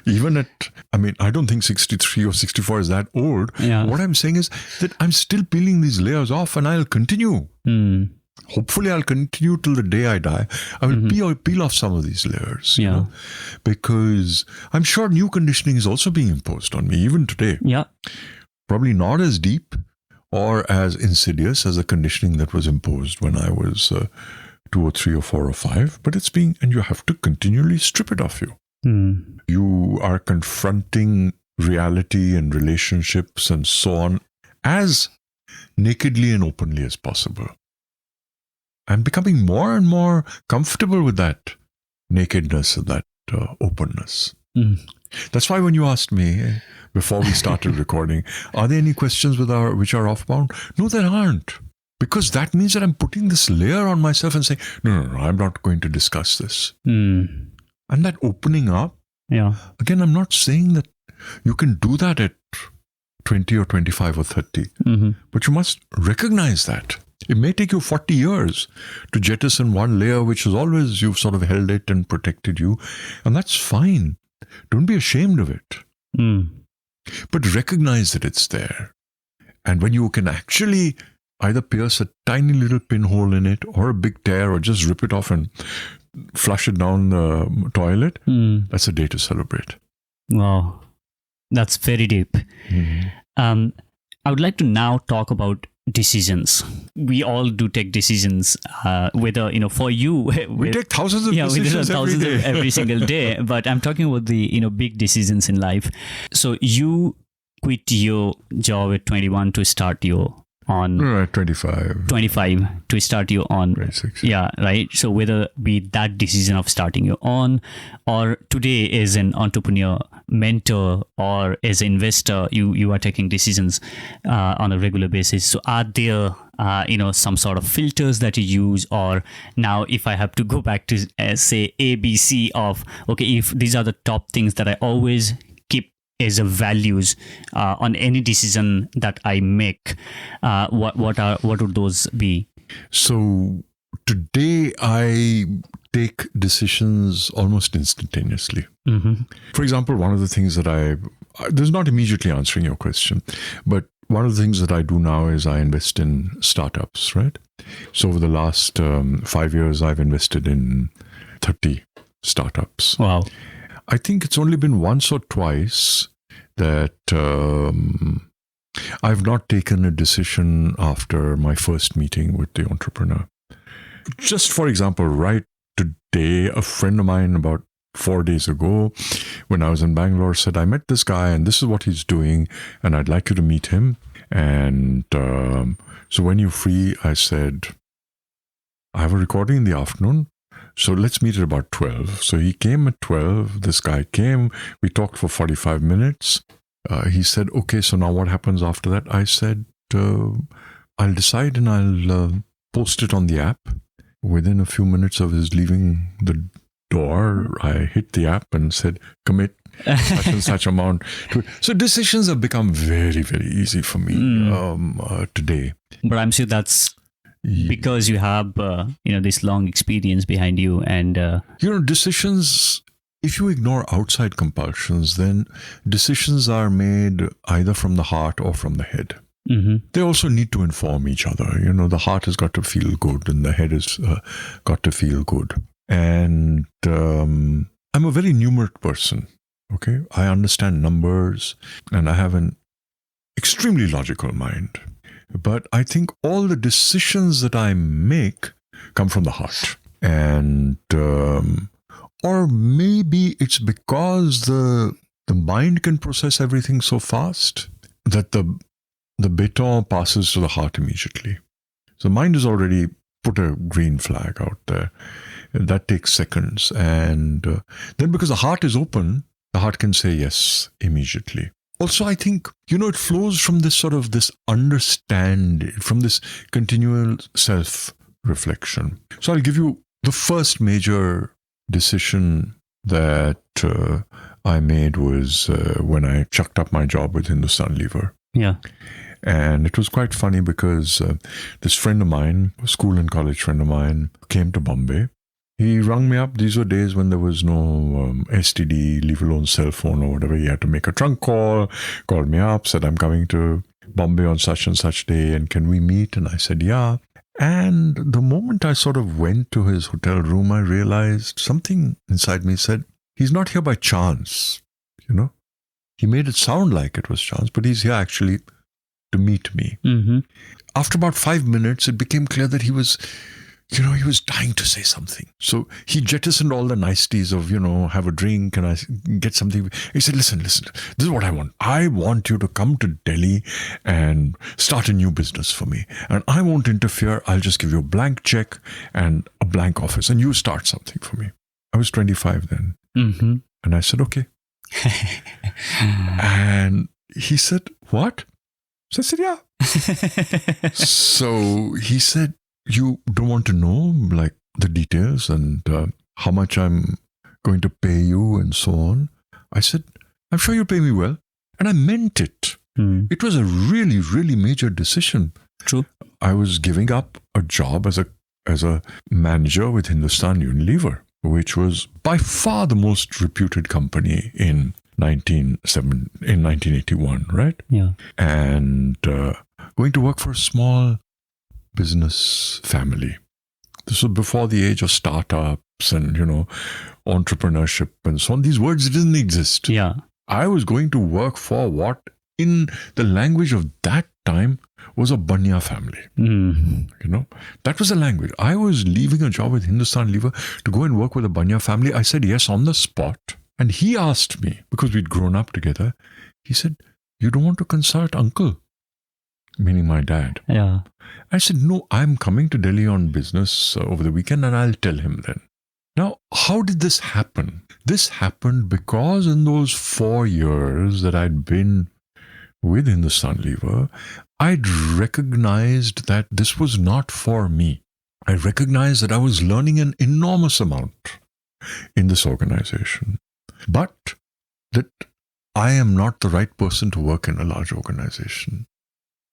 Even I don't think 63 or 64 is that old. Yeah. What I'm saying is that I'm still peeling these layers off, and I'll continue. Hopefully, I'll continue till the day I die. I will peel off some of these layers, because I'm sure new conditioning is also being imposed on me, even today. Yeah. Probably not as deep or as insidious as the conditioning that was imposed when I was 2 or 3 or 4 or 5, but it's being, and you have to continually strip it off you. You are confronting reality and relationships and so on as nakedly and openly as possible. I'm becoming more and more comfortable with that nakedness and that openness. That's why when you asked me before we started recording, are there any questions which are off-bound? No, there aren't. Because that means that I'm putting this layer on myself and saying, no, I'm not going to discuss this. And that opening up, again, I'm not saying that you can do that at 20 or 25 or 30. But you must recognize that. It may take you 40 years to jettison one layer, which is always, you've sort of held it and protected you. And that's fine. Don't be ashamed of it. But recognize that it's there. And when you can actually either pierce a tiny little pinhole in it or a big tear or just rip it off and flush it down the toilet, that's a day to celebrate. Wow. That's very deep. I would like to now talk about decisions. We all do take decisions, whether, for you. We take thousands of decisions every single day. But I'm talking about the, big decisions in life. So you quit your job at 21 to start your on Right, 25 to start you on 26. yeah, right. So whether be that decision of starting your own, or today as an entrepreneur, mentor, or as an investor, you are taking decisions on a regular basis. So are there some sort of filters that you use, or now if I have to go back to say ABC of okay, if these are the top things that I always keep as a values on any decision that I make, what would those be? So today I take decisions almost instantaneously. Mm-hmm. For example, one of the things that this is not immediately answering your question, but one of the things that I do now is I invest in startups, right? So over the last 5 years, I've invested in 30 startups. Wow. I think it's only been once or twice that I've not taken a decision after my first meeting with the entrepreneur. Just for example, right today, a friend of mine about 4 days ago, when I was in Bangalore, said, I met this guy and this is what he's doing and I'd like you to meet him. And so when you're free, I said, I have a recording in the afternoon. So let's meet at about 12. So he came at 12. This guy came. We talked for 45 minutes. He said, okay, so now what happens after that? I said, I'll decide and I'll post it on the app. Within a few minutes of his leaving the door, I hit the app and said, commit such and such amount to it. So decisions have become very, very easy for me today. But I'm sure that's because you have this long experience behind you, and decisions, if you ignore outside compulsions, then decisions are made either from the heart or from the head. Mm-hmm. They also need to inform each other. The heart has got to feel good and the head has got to feel good. And I'm a very numeric person. Okay, I understand numbers and I have an extremely logical mind. But I think all the decisions that I make come from the heart. And or maybe it's because the mind can process everything so fast that the baton passes to the heart immediately. So the mind has already put a green flag out there. That takes seconds. And then because the heart is open, the heart can say yes immediately. Also, I think, it flows from this sort of this understanding, from this continual self-reflection. So I'll give you the first major decision that I made was when I chucked up my job with Hindustan Lever. Yeah. And it was quite funny because this friend of mine, a school and college friend of mine, came to Bombay. He rang me up. These were days when there was no STD, leave alone cell phone or whatever. He had to make a trunk call, called me up, said, I'm coming to Bombay on such and such day, and can we meet? And I said, yeah. And the moment I sort of went to his hotel room, I realized something inside me said, he's not here by chance, He made it sound like it was chance, but he's here actually to meet me. Mm-hmm. After about 5 minutes, it became clear that he was dying to say something. So he jettisoned all the niceties of, have a drink and I get something. He said, listen, this is what I want. I want you to come to Delhi and start a new business for me. And I won't interfere. I'll just give you a blank check and a blank office and you start something for me. I was 25 then. Mm-hmm. And I said, okay. And he said, what? So I said, yeah. So he said, you don't want to know like the details and how much I'm going to pay you and so on. I said, I'm sure you'll pay me well. And I meant it. Mm. It was a really, really major decision. True. I was giving up a job as a manager with Hindustan Unilever, which was by far the most reputed company in 1981, right? Yeah. And going to work for a small business family. This was before the age of startups and, entrepreneurship and so on. These words didn't exist. Yeah. I was going to work for what, in the language of that time, was a Banya family. Mm. That was the language. I was leaving a job with Hindustan Lever to go and work with a Banya family. I said yes on the spot. And he asked me, because we'd grown up together, he said, you don't want to consult uncle, meaning my dad. Yeah. I said, no, I'm coming to Delhi on business over the weekend and I'll tell him then. Now, how did this happen? This happened because in those 4 years that I'd been with Hindustan Lever, I'd recognized that this was not for me. I recognized that I was learning an enormous amount in this organization, but that I am not the right person to work in a large organization.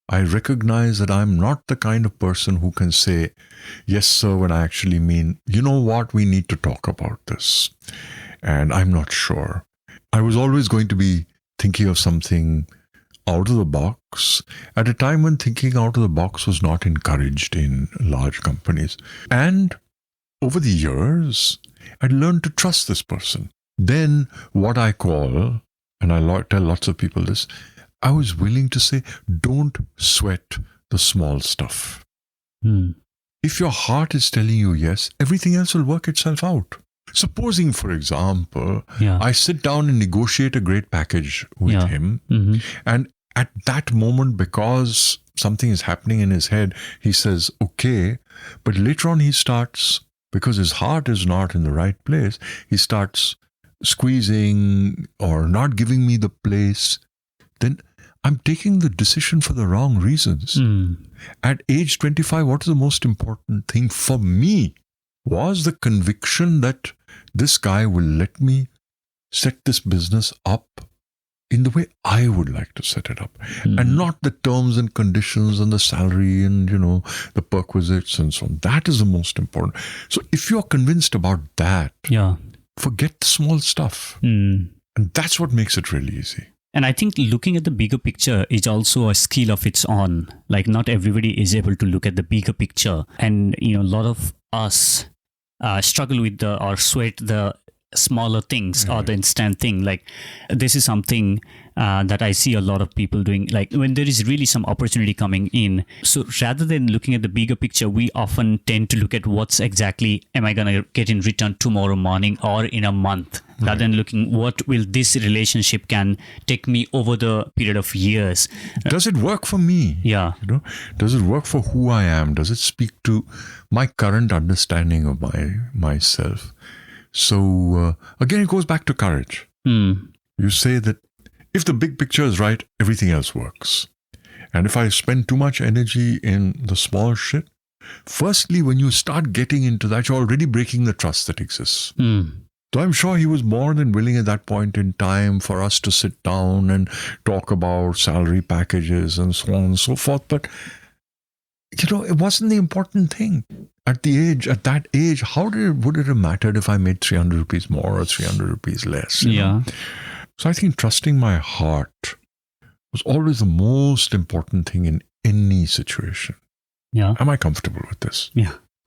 I recognize that I'm not the kind of person who can say, yes, sir, when I actually mean, you know what, we need to talk about this. And I'm not sure. I was always going to be thinking of something out of the box at a time when thinking out of the box was not encouraged in large companies. And over the years, I'd learned to trust this person. Then what I call, and I tell lots of people this, I was willing to say, don't sweat the small stuff. If your heart is telling you yes, everything else will work itself out. Supposing, for example, I sit down and negotiate a great package with him, and at that moment, because something is happening in his head, he says, okay, but later on he starts, because his heart is not in the right place, he starts squeezing or not giving me the place, then I'm taking the decision for the wrong reasons. At age 25, what is the most important thing for me was the conviction that this guy will let me set this business up in the way I would like to set it up, and not the terms and conditions and the salary and, the perquisites and so on. That is the most important. So if you're convinced about that, forget the small stuff. And that's what makes it really easy. And I think looking at the bigger picture is also a skill of its own. Like not everybody is able to look at the bigger picture. And, a lot of us struggle with or sweat the smaller things or the instant thing. Like this is something that I see a lot of people doing, like when there is really some opportunity coming in. So rather than looking at the bigger picture, we often tend to look at what's exactly am I going to get in return tomorrow morning or in a month, rather than looking what will this relationship can take me over the period of years. Does it work for me? Yeah. Does it work for who I am? Does it speak to my current understanding of myself? So again, it goes back to courage. You say that if the big picture is right, everything else works. And if I spend too much energy in the small shit, firstly, when you start getting into that, you're already breaking the trust that exists. So I'm sure he was more than willing at that point in time for us to sit down and talk about salary packages and so on and so forth. But, it wasn't the important thing. At that age, would it have mattered if I made 300 rupees more or 300 rupees less? You know? So I think trusting my heart was always the most important thing in any situation. Am I comfortable with this?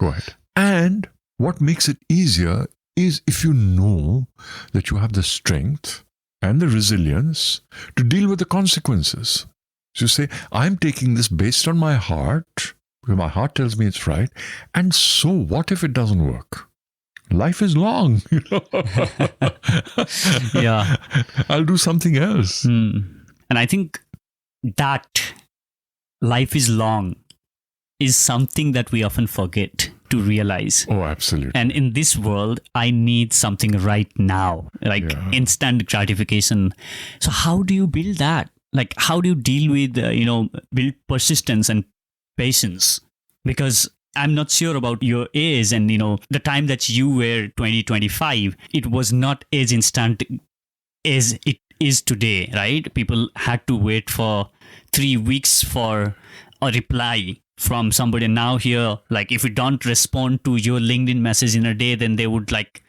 Go ahead. And what makes it easier is if you know that you have the strength and the resilience to deal with the consequences. So you say, I'm taking this based on my heart, because my heart tells me it's right. And so what if it doesn't work? Life is long, I'll do something else. And I think that life is long is something that we often forget to realize. Oh, absolutely. And in this world, I need something right now, like instant gratification. So how do you build that? Like, how do you deal with, build persistence and patience? Because I'm not sure about your age and, the time that you were 2025, it was not as instant as it is today, right? People had to wait for 3 weeks for a reply from somebody. Now here, like if you don't respond to your LinkedIn message in a day, then they would like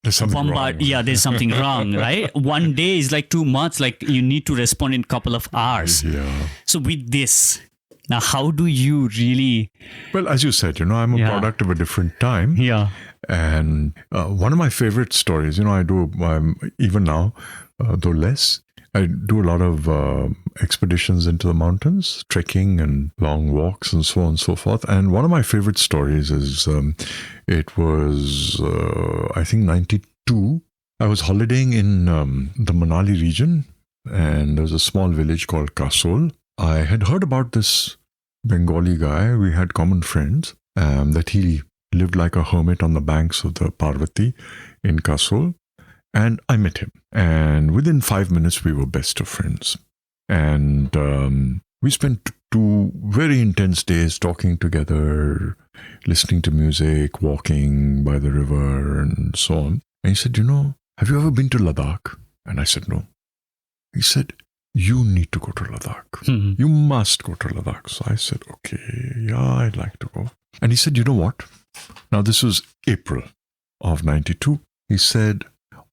there's something bombard. wrong. Yeah, there's something wrong, right? One day is like too much. Like you need to respond in a couple of hours. Yeah. So with this, now how do you really? Well, as you said, I'm a product of a different time. Yeah. And one of my favorite stories, I do even now, though less. I do a lot of expeditions into the mountains, trekking and long walks and so on and so forth. And one of my favorite stories is, it was, I think, 92. I was holidaying in the Manali region and there was a small village called Kasol. I had heard about this Bengali guy. We had common friends, that he lived like a hermit on the banks of the Parvati in Kasol. And I met him. And within 5 minutes, we were best of friends. And we spent 2 very intense days talking together, listening to music, walking by the river, and so on. And he said, have you ever been to Ladakh? And I said, no. He said, you need to go to Ladakh. Mhm. You must go to Ladakh. So I said, okay, yeah, I'd like to go. And he said, you know what? Now, this was April of 92. He said,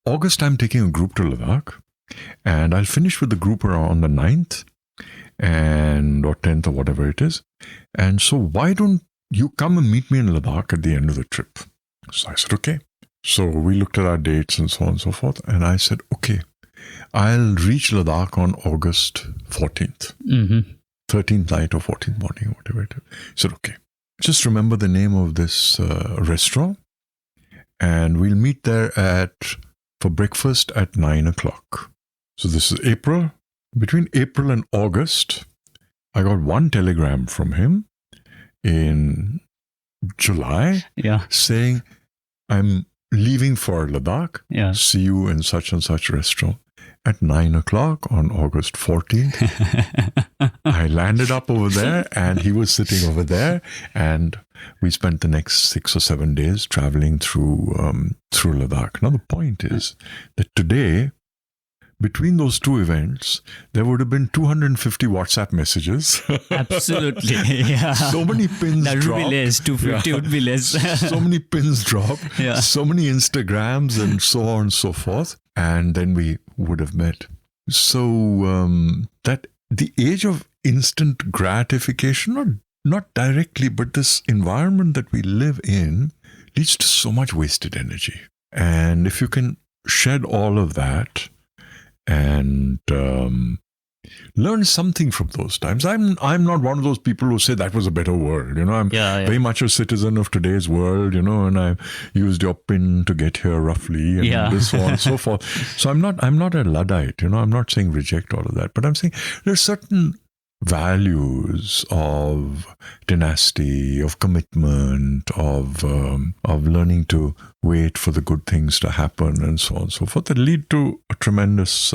August, I'm taking a group to Ladakh, and I'll finish with the group around the 9th or 10th or whatever it is. And so why don't you come and meet me in Ladakh at the end of the trip? So I said, okay. So we looked at our dates and so on and so forth. And I said, okay, I'll reach Ladakh on August 14th, 13th night or 14th morning, whatever it is. He said, okay, just remember the name of this restaurant, and we'll meet there for breakfast at 9 o'clock. So this is April. Between April and August, I got one telegram from him in July saying, I'm leaving for Ladakh. Yeah. See you in such and such restaurant at 9 o'clock on August 14th. I landed up over there, and he was sitting over there, and we spent the next 6 or 7 days traveling through Ladakh. Now the point is that today, between those two events, there would have been 250 WhatsApp messages. Absolutely. Yeah. So many pins That would dropped. be less. 250 would be less. So many pins dropped. Yeah. So many Instagrams and so on and so forth. And then we would have met. So that the age of instant gratification, not directly, but this environment that we live in leads to so much wasted energy. And if you can shed all of that and learn something from those times. I'm not one of those people who say that was a better world. I'm very much a citizen of today's world, and I used your pin to get here roughly, and this so on and so forth. So I'm not a Luddite, I'm not saying reject all of that, but I'm saying there's certain values of tenacity, of commitment, of learning to wait for the good things to happen, and so on and so forth, that lead to a tremendous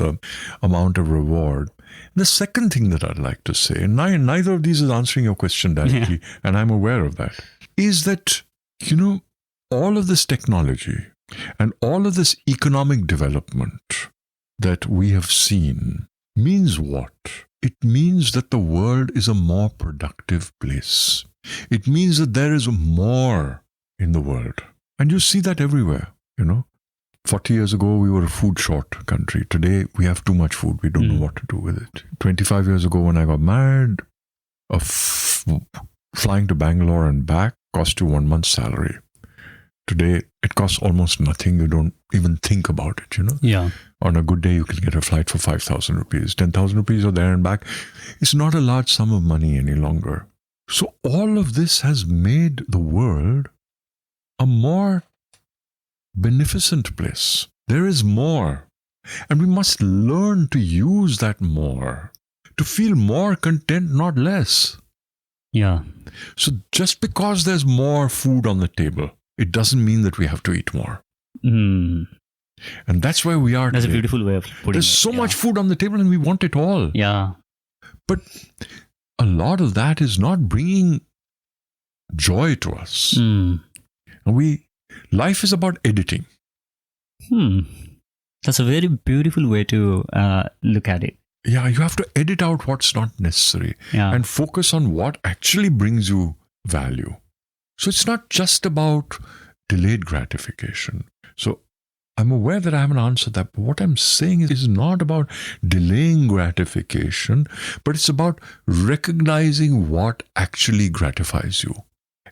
amount of reward. The second thing that I'd like to say, and neither of these is answering your question directly, and I'm aware of that, is that, all of this technology and all of this economic development that we have seen means what? It means that the world is a more productive place. It means that there is more in the world. And you see that everywhere, 40 years ago, we were a food short country. Today, we have too much food. We don't know what to do with it. 25 years ago, when I got married, flying to Bangalore and back cost you 1 month's salary. Today, it costs almost nothing. You don't even think about it, Yeah. On a good day, you can get a flight for 5,000 rupees. 10,000 rupees or there and back. It's not a large sum of money any longer. So all of this has made the world a more beneficent place. There is more. And we must learn to use that more, to feel more content, not less. Yeah. So just because there's more food on the table, it doesn't mean that we have to eat more. Mm. And that's where we are That's today. a beautiful way of putting There's it. so much food on the table and we want it all. Yeah. But a lot of that is not bringing joy to us. Mm. And life is about editing. That's a very beautiful way to look at it. Yeah, you have to edit out what's not necessary and focus on what actually brings you value. So it's not just about delayed gratification. So I'm aware that I haven't answered that, but what I'm saying is not about delaying gratification, but it's about recognizing what actually gratifies you.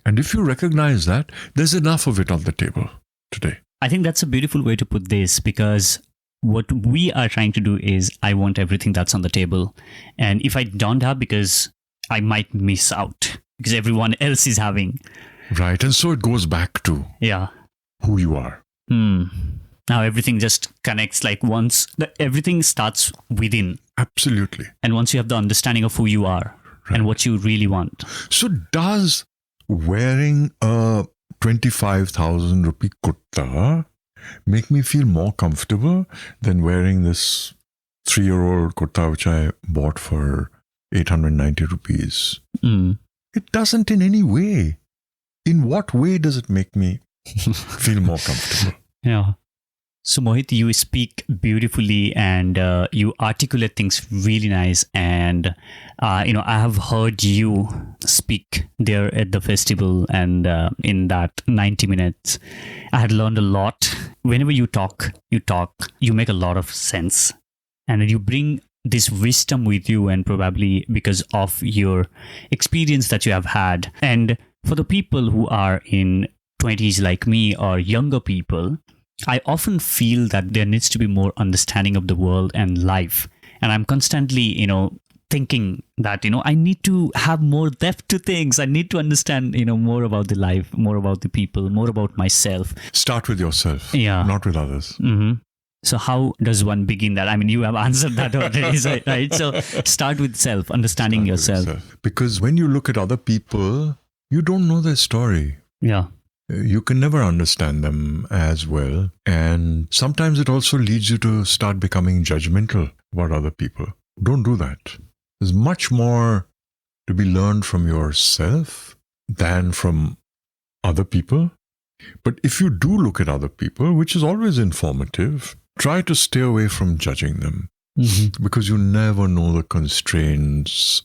And if you recognize that, there's enough of it on the table today. I think that's a beautiful way to put this, because what we are trying to do is I want everything that's on the table. And if I don't have, because I might miss out because everyone else is having. Right. And so it goes back to who you are. Now everything just connects like everything starts within. Absolutely. And once you have the understanding of who you are and what you really want. So does wearing a 25,000 rupee kurta make me feel more comfortable than wearing this 3-year-old kurta which I bought for 890 rupees? It doesn't in any way. In what way does it make me feel more comfortable? Yeah. So Mohit, you speak beautifully and you articulate things really nice. And, I have heard you speak there at the festival, and in that 90 minutes, I had learned a lot. Whenever you talk, you make a lot of sense. And you bring this wisdom with you, and probably because of your experience that you have had. And for the people who are in 20s like me or younger people, I often feel that there needs to be more understanding of the world and life. And I'm constantly, thinking that, I need to have more depth to things. I need to understand, more about the life, more about the people, more about myself. Start with yourself, Yeah. not with others. Mm-hmm. So how does one begin that? I mean, you have answered that already, right? So start with self, understanding yourself. Because when you look at other people, you don't know their story. Yeah. You can never understand them as well. And sometimes it also leads you to start becoming judgmental about other people. Don't do that. There's much more to be learned from yourself than from other people. But if you do look at other people, which is always informative, try to stay away from judging them. Mm-hmm. Because you never know the constraints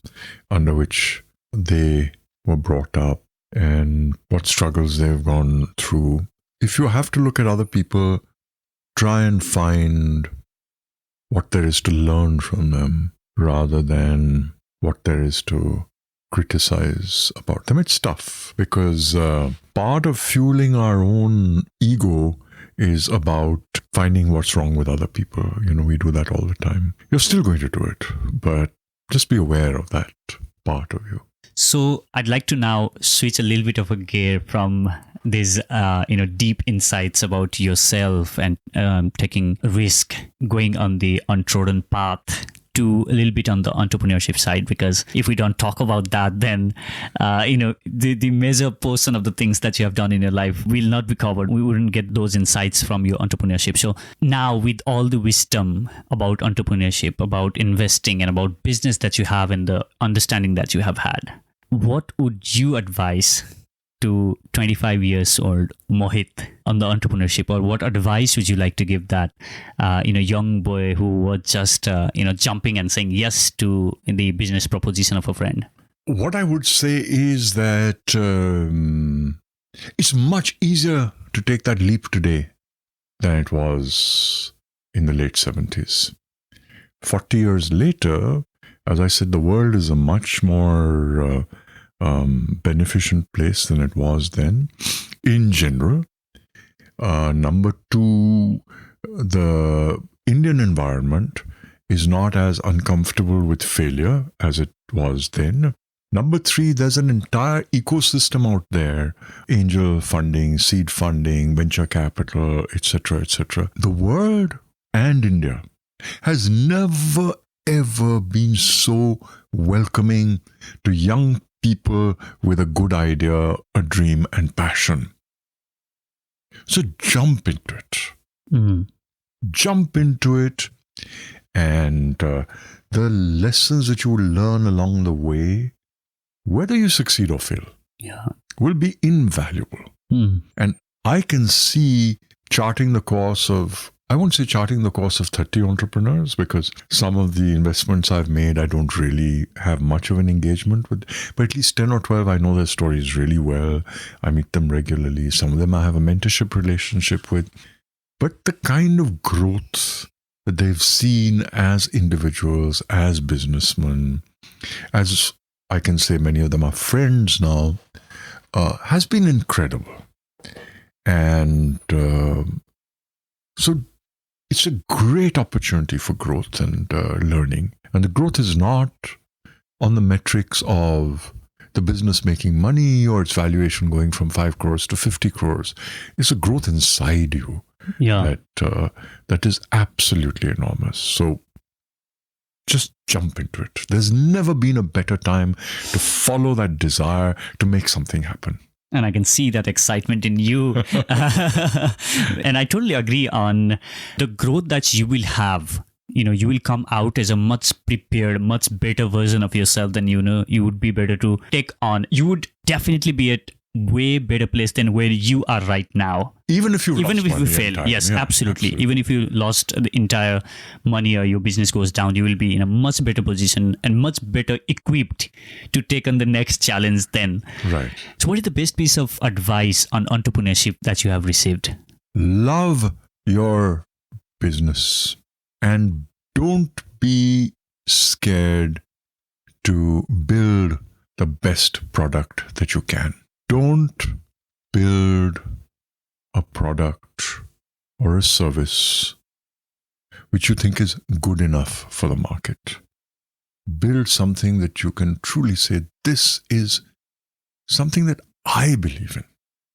under which they were brought up and what struggles they've gone through. If you have to look at other people, try and find what there is to learn from them rather than what there is to criticize about them. It's tough because part of fueling our own ego is about finding what's wrong with other people. We do that all the time. You're still going to do it, but just be aware of that part of you. So I'd like to now switch a little bit of a gear from these, deep insights about yourself and taking risk, going on the untrodden path, to a little bit on the entrepreneurship side, because if we don't talk about that, then the major portion of the things that you have done in your life will not be covered. We wouldn't get those insights from your entrepreneurship. So now, with all the wisdom about entrepreneurship, about investing, and about business that you have, and the understanding that you have had, what would you advise to 25 years old Mohit on the entrepreneurship, or what advice would you like to give that young boy who was just jumping and saying yes to the business proposition of a friend? What I would say is that it's much easier to take that leap today than it was in the late 70s. 40 years later, as I said, the world is a much more beneficent place than it was then, in general. Number two, the Indian environment is not as uncomfortable with failure as it was then. Number three, there's an entire ecosystem out there: angel funding, seed funding, venture capital, etc., etc. The world and India has never ever been so welcoming to young people with a good idea, a dream, and passion. So jump into it. Mm-hmm. Jump into it, and the lessons that you will learn along the way, whether you succeed or fail, will be invaluable. Mm. And I can see charting the course of, I won't say charting the course of 30 entrepreneurs, because some of the investments I've made, I don't really have much of an engagement with. But at least 10 or 12, I know their stories really well. I meet them regularly. Some of them I have a mentorship relationship with. But the kind of growth that they've seen as individuals, as businessmen, as I can say many of them are friends now, has been incredible. And so it's a great opportunity for growth and learning. And the growth is not on the metrics of the business making money or its valuation going from 5 crores to 50 crores. It's a growth inside you. Yeah. that is absolutely enormous. So just jump into it. There's never been a better time to follow that desire to make something happen. And I can see that excitement in you. And I totally agree on the growth that you will have. You will come out as a much prepared, much better version of yourself than you would be better to take on. You would definitely be at way better place than where you are right now. Even if you fail, yes, absolutely. Even if you lost the entire money or your business goes down, you will be in a much better position and much better equipped to take on the next challenge then. Right. So what is the best piece of advice on entrepreneurship that you have received? Love your business and don't be scared to build the best product that you can. Don't build a product or a service which you think is good enough for the market. Build something that you can truly say, this is something that I believe in.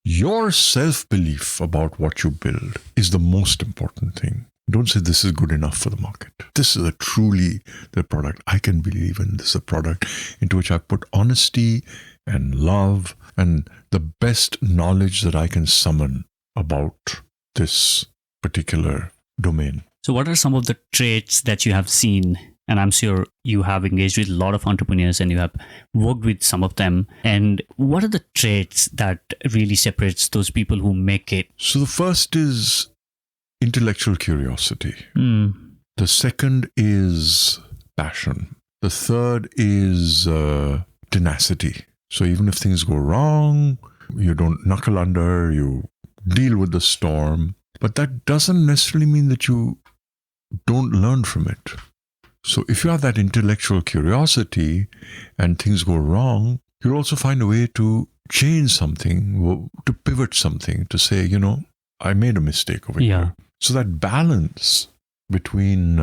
Your self-belief about what you build is the most important thing. Don't say this is good enough for the market. This is truly the product I can believe in. This is a product into which I put honesty and love and the best knowledge that I can summon about this particular domain. So what are some of the traits that you have seen? And I'm sure you have engaged with a lot of entrepreneurs and you have worked with some of them. And what are the traits that really separates those people who make it? So the first is intellectual curiosity. The second is passion. The third is tenacity. So even if things go wrong, you don't knuckle under, you deal with the storm. But that doesn't necessarily mean that you don't learn from it. So if you have that intellectual curiosity and things go wrong, you'll also find a way to change something, to pivot something, to say, I made a mistake over here. So that balance between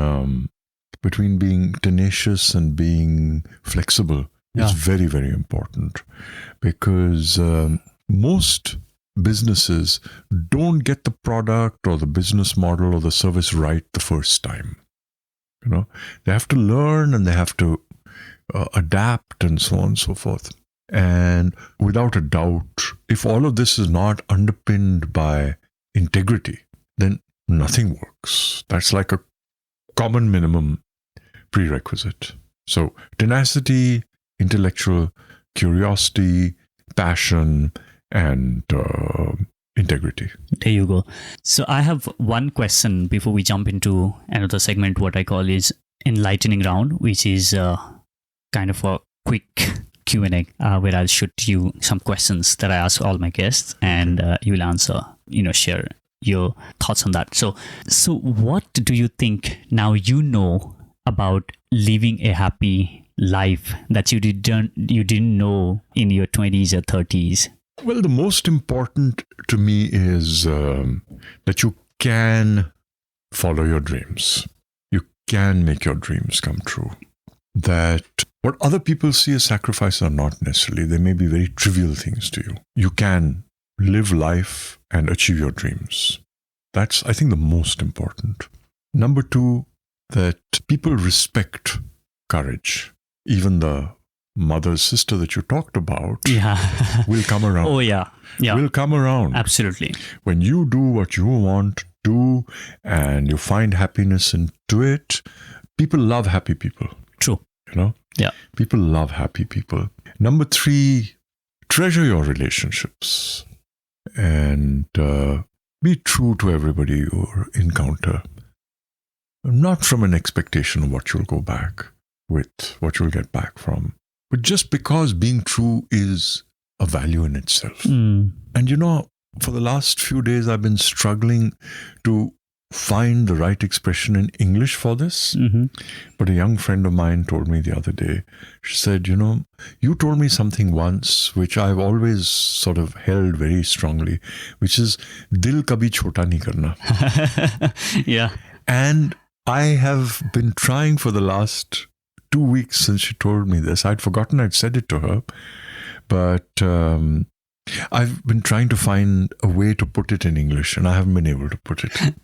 being tenacious and being flexible is very, very important, because most businesses don't get the product or the business model or the service right the first time. They have to learn and they have to adapt and so on and so forth. And without a doubt, if all of this is not underpinned by integrity, then nothing works. That's like a common minimum prerequisite. So tenacity, intellectual curiosity, passion, and integrity. There you go. So I have one question before we jump into another segment, what I call is enlightening round, which is kind of a quick Q&A where I'll shoot you some questions that I ask all my guests and you will answer, share your thoughts on that. So what do you think now about living a happy life that you didn't know in your 20s or 30s? Well, the most important to me is that you can follow your dreams. You can make your dreams come true. That what other people see as sacrifices are not necessarily. They may be very trivial things to you. You can live life and achieve your dreams. That's, I think, the most important. Number two, that people respect courage. Even the mother, sister that you talked about will come around. Oh, yeah. Will come around. Absolutely. When you do what you want to do and you find happiness into it, people love happy people. True. Yeah. People love happy people. Number three, treasure your relationships and be true to everybody you encounter. Not from an expectation of what you'll go back with, what you'll get back from, but just because being true is a value in itself. And for the last few days, I've been struggling to find the right expression in English for this. But a young friend of mine told me the other day, she said, you told me something once, which I've always sort of held very strongly, which is, dil kabhi chhota nahi karna. Yeah. And I have been trying for the last 2 weeks since she told me this. I'd forgotten I'd said it to her. But I've been trying to find a way to put it in English, and I haven't been able to put it.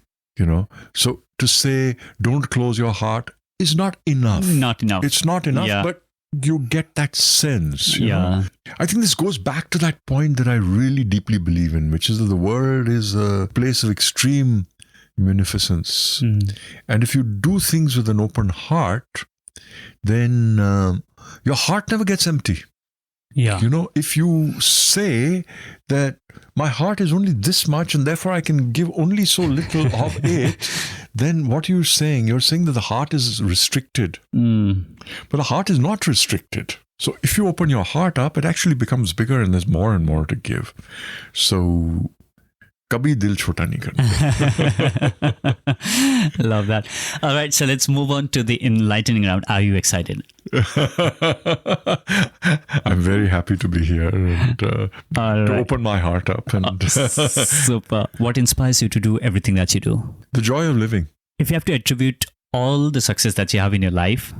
So to say don't close your heart is not enough. Not enough. It's not enough, Yeah. but you get that sense. you Yeah. know? I think this goes back to that point that I really deeply believe in, which is that the world is a place of extreme munificence. And if you do things with an open heart, then your heart never gets empty. Yeah. If you say that my heart is only this much and therefore I can give only so little of it, then what you're saying that the heart is restricted. But the heart is not restricted. So if you open your heart up, it actually becomes bigger and there's more and more to give. So kabhi dil chota nahi karna. Love that. All right, so let's move on to the enlightening round. Are you excited? I'm very happy to be here and to open my heart up. And Super. What inspires you to do everything that you do? the joy of living. If you have to attribute all the success that you have in your life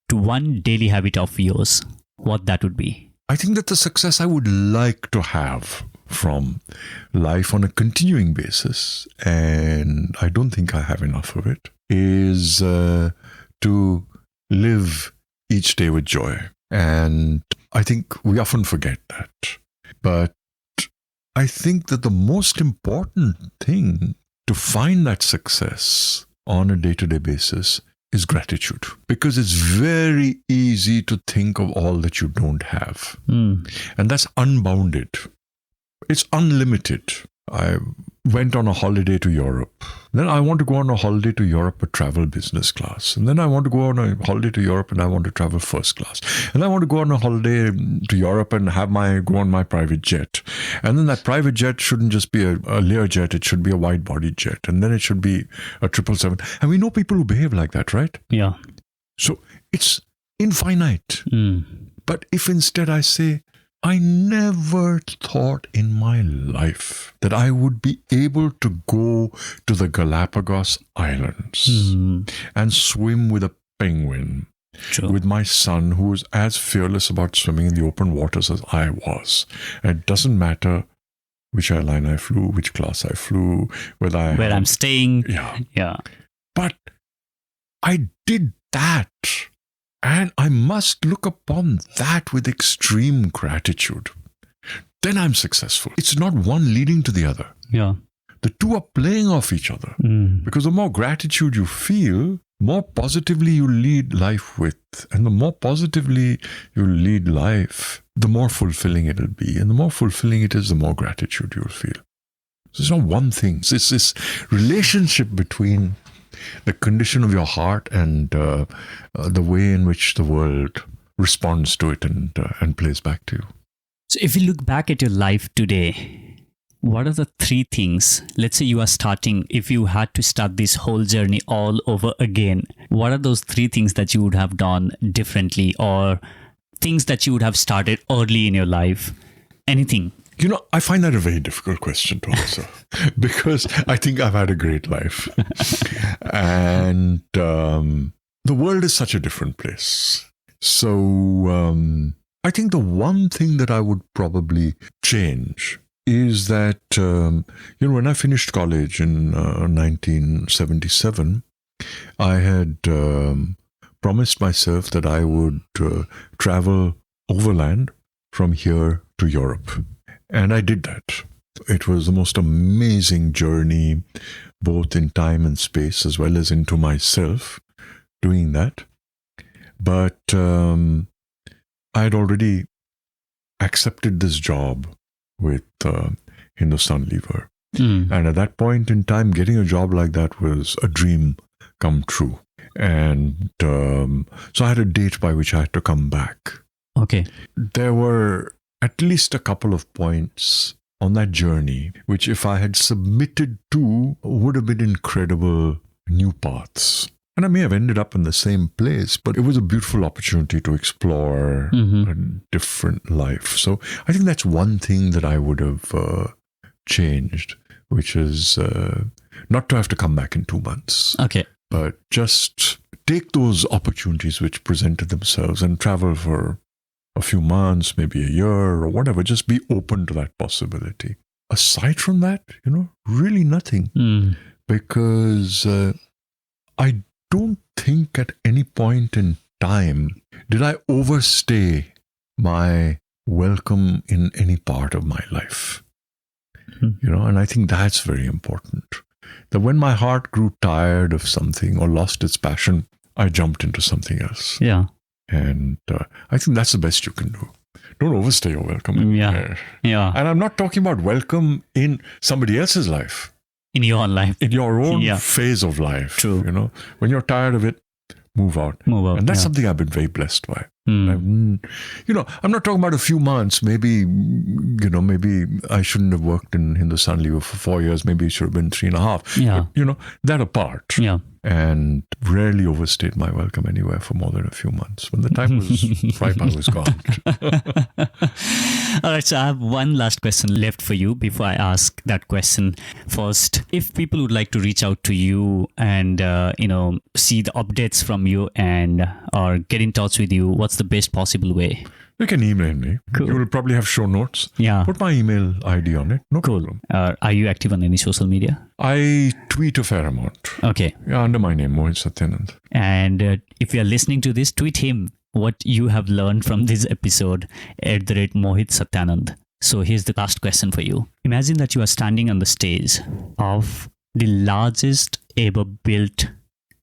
to one daily habit of yours, what that would be? I think that the success I would like to have from life on a continuing basis, and I don't think I have enough of it, is to live each day with joy. And I think we often forget that. But I think that the most important thing to find that success on a day-to-day basis is gratitude. Because it's very easy to think of all that you don't have. And that's unbounded. It's unlimited. I went on a holiday to Europe. Then I want to go on a holiday to Europe but travel business class. And then I want to go on a holiday to Europe and I want to travel first class. And I want to go on a holiday to Europe and go on my private jet. And then that private jet shouldn't just be a Learjet, it should be a wide-bodied jet. And then it should be a 777. And we know people who behave like that, right? Yeah. So it's infinite. But if instead I say, I never thought in my life that I would be able to go to the Galapagos Islands and swim with a penguin with my son, who was as fearless about swimming in the open waters as I was. And it doesn't matter which airline I flew, which class I flew, where I'm staying. Yeah. But I did that. And I must look upon that with extreme gratitude. Then I'm successful. It's not one leading to the other. Yeah. The two are playing off each other. Because the more gratitude you feel, more positively you lead life with. And the more positively you lead life, the more fulfilling it'll be. And the more fulfilling it is, the more gratitude you'll feel. So it's not one thing. It's this relationship between the condition of your heart and the way in which the world responds to it and plays back to you. So if you look back at your life today, what are the three things, let's say you are starting, if you had to start this whole journey all over again, what are those three things that you would have done differently, or things that you would have started early in your life? Anything? I find that a very difficult question to answer because I think I've had a great life. And the world is such a different place. So I think the one thing that I would probably change is that, when I finished college in 1977, I had promised myself that I would travel overland from here to Europe. And I did that. It was the most amazing journey, both in time and space, as well as into myself, doing that. But I had already accepted this job with Hindustan Lever. And at that point in time, getting a job like that was a dream come true. And so I had a date by which I had to come back. Okay. There were at least a couple of points on that journey, which if I had submitted to, would have been incredible new paths. And I may have ended up in the same place, but it was a beautiful opportunity to explore a different life. So I think that's one thing that I would have changed, which is not to have to come back in 2 months. Okay. But just take those opportunities which presented themselves and travel for a few months, maybe a year or whatever. Just be open to that possibility. Aside from that, really nothing. Because I don't think at any point in time did I overstay my welcome in any part of my life. And I think that's very important. That when my heart grew tired of something or lost its passion, I jumped into something else. Yeah. And I think that's the best you can do. Don't overstay your welcome. Yeah. And I'm not talking about welcome in somebody else's life. In your own life. In your own phase of life. True. When you're tired of it, move out. And that's something I've been very blessed by. I'm not talking about a few months. Maybe I shouldn't have worked in Hindustan Lever for 4 years. Maybe it should have been 3.5. Yeah. But, that apart. Yeah. And rarely overstayed my welcome anywhere for more than a few months. When the time was ripe, I was gone. All right, so I have one last question left for you before I ask that question. First, if people would like to reach out to you and see the updates from you and or get in touch with you, what's the best possible way? You can email me. Cool. You will probably have show notes. Yeah. Put my email ID on it. No problem. Are you active on any social media? I tweet a fair amount. Okay. Yeah, under my name, Mohit Satyanand. And if you are listening to this, tweet him what you have learned from this episode @Mohit Satyanand. So here's the last question for you. Imagine that you are standing on the stage of the largest ever built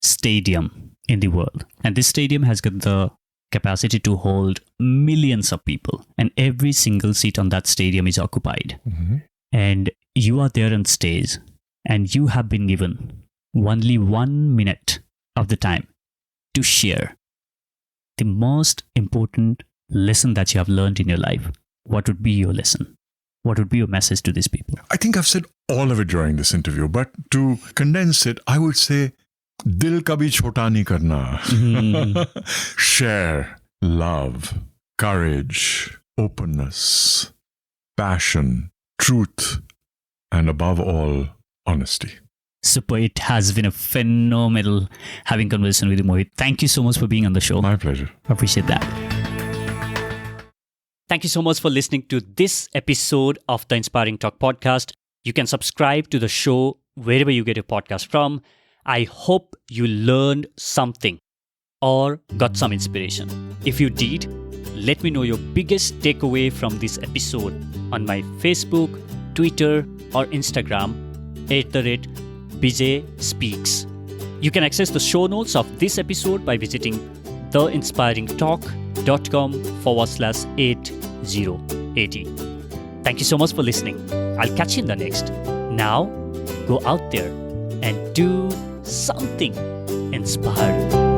stadium in the world. And this stadium has got the capacity to hold millions of people. And every single seat on that stadium is occupied. Mm-hmm. And you are there on stage and you have been given only 1 minute of the time to share the most important lesson that you have learned in your life. What would be your lesson? What would be your message to these people? I think I've said all of it during this interview, but to condense it, I would say, Dil kabhi chhota nahi karna. Share love, courage, openness, passion, truth, and above all, honesty. Super. It has been a phenomenal having conversation with you, Mohit. Thank you so much for being on the show. My pleasure. Appreciate that. Thank you so much for listening to this episode of the Inspiring Talk podcast. You can subscribe to the show wherever you get your podcast from. I hope you learned something or got some inspiration. If you did, let me know your biggest takeaway from this episode on my Facebook, Twitter, or Instagram @Bijay Speaks. You can access the show notes of this episode by visiting theinspiringtalk.com/8080. Thank you so much for listening. I'll catch you in the next. Now, go out there and do something inspiring.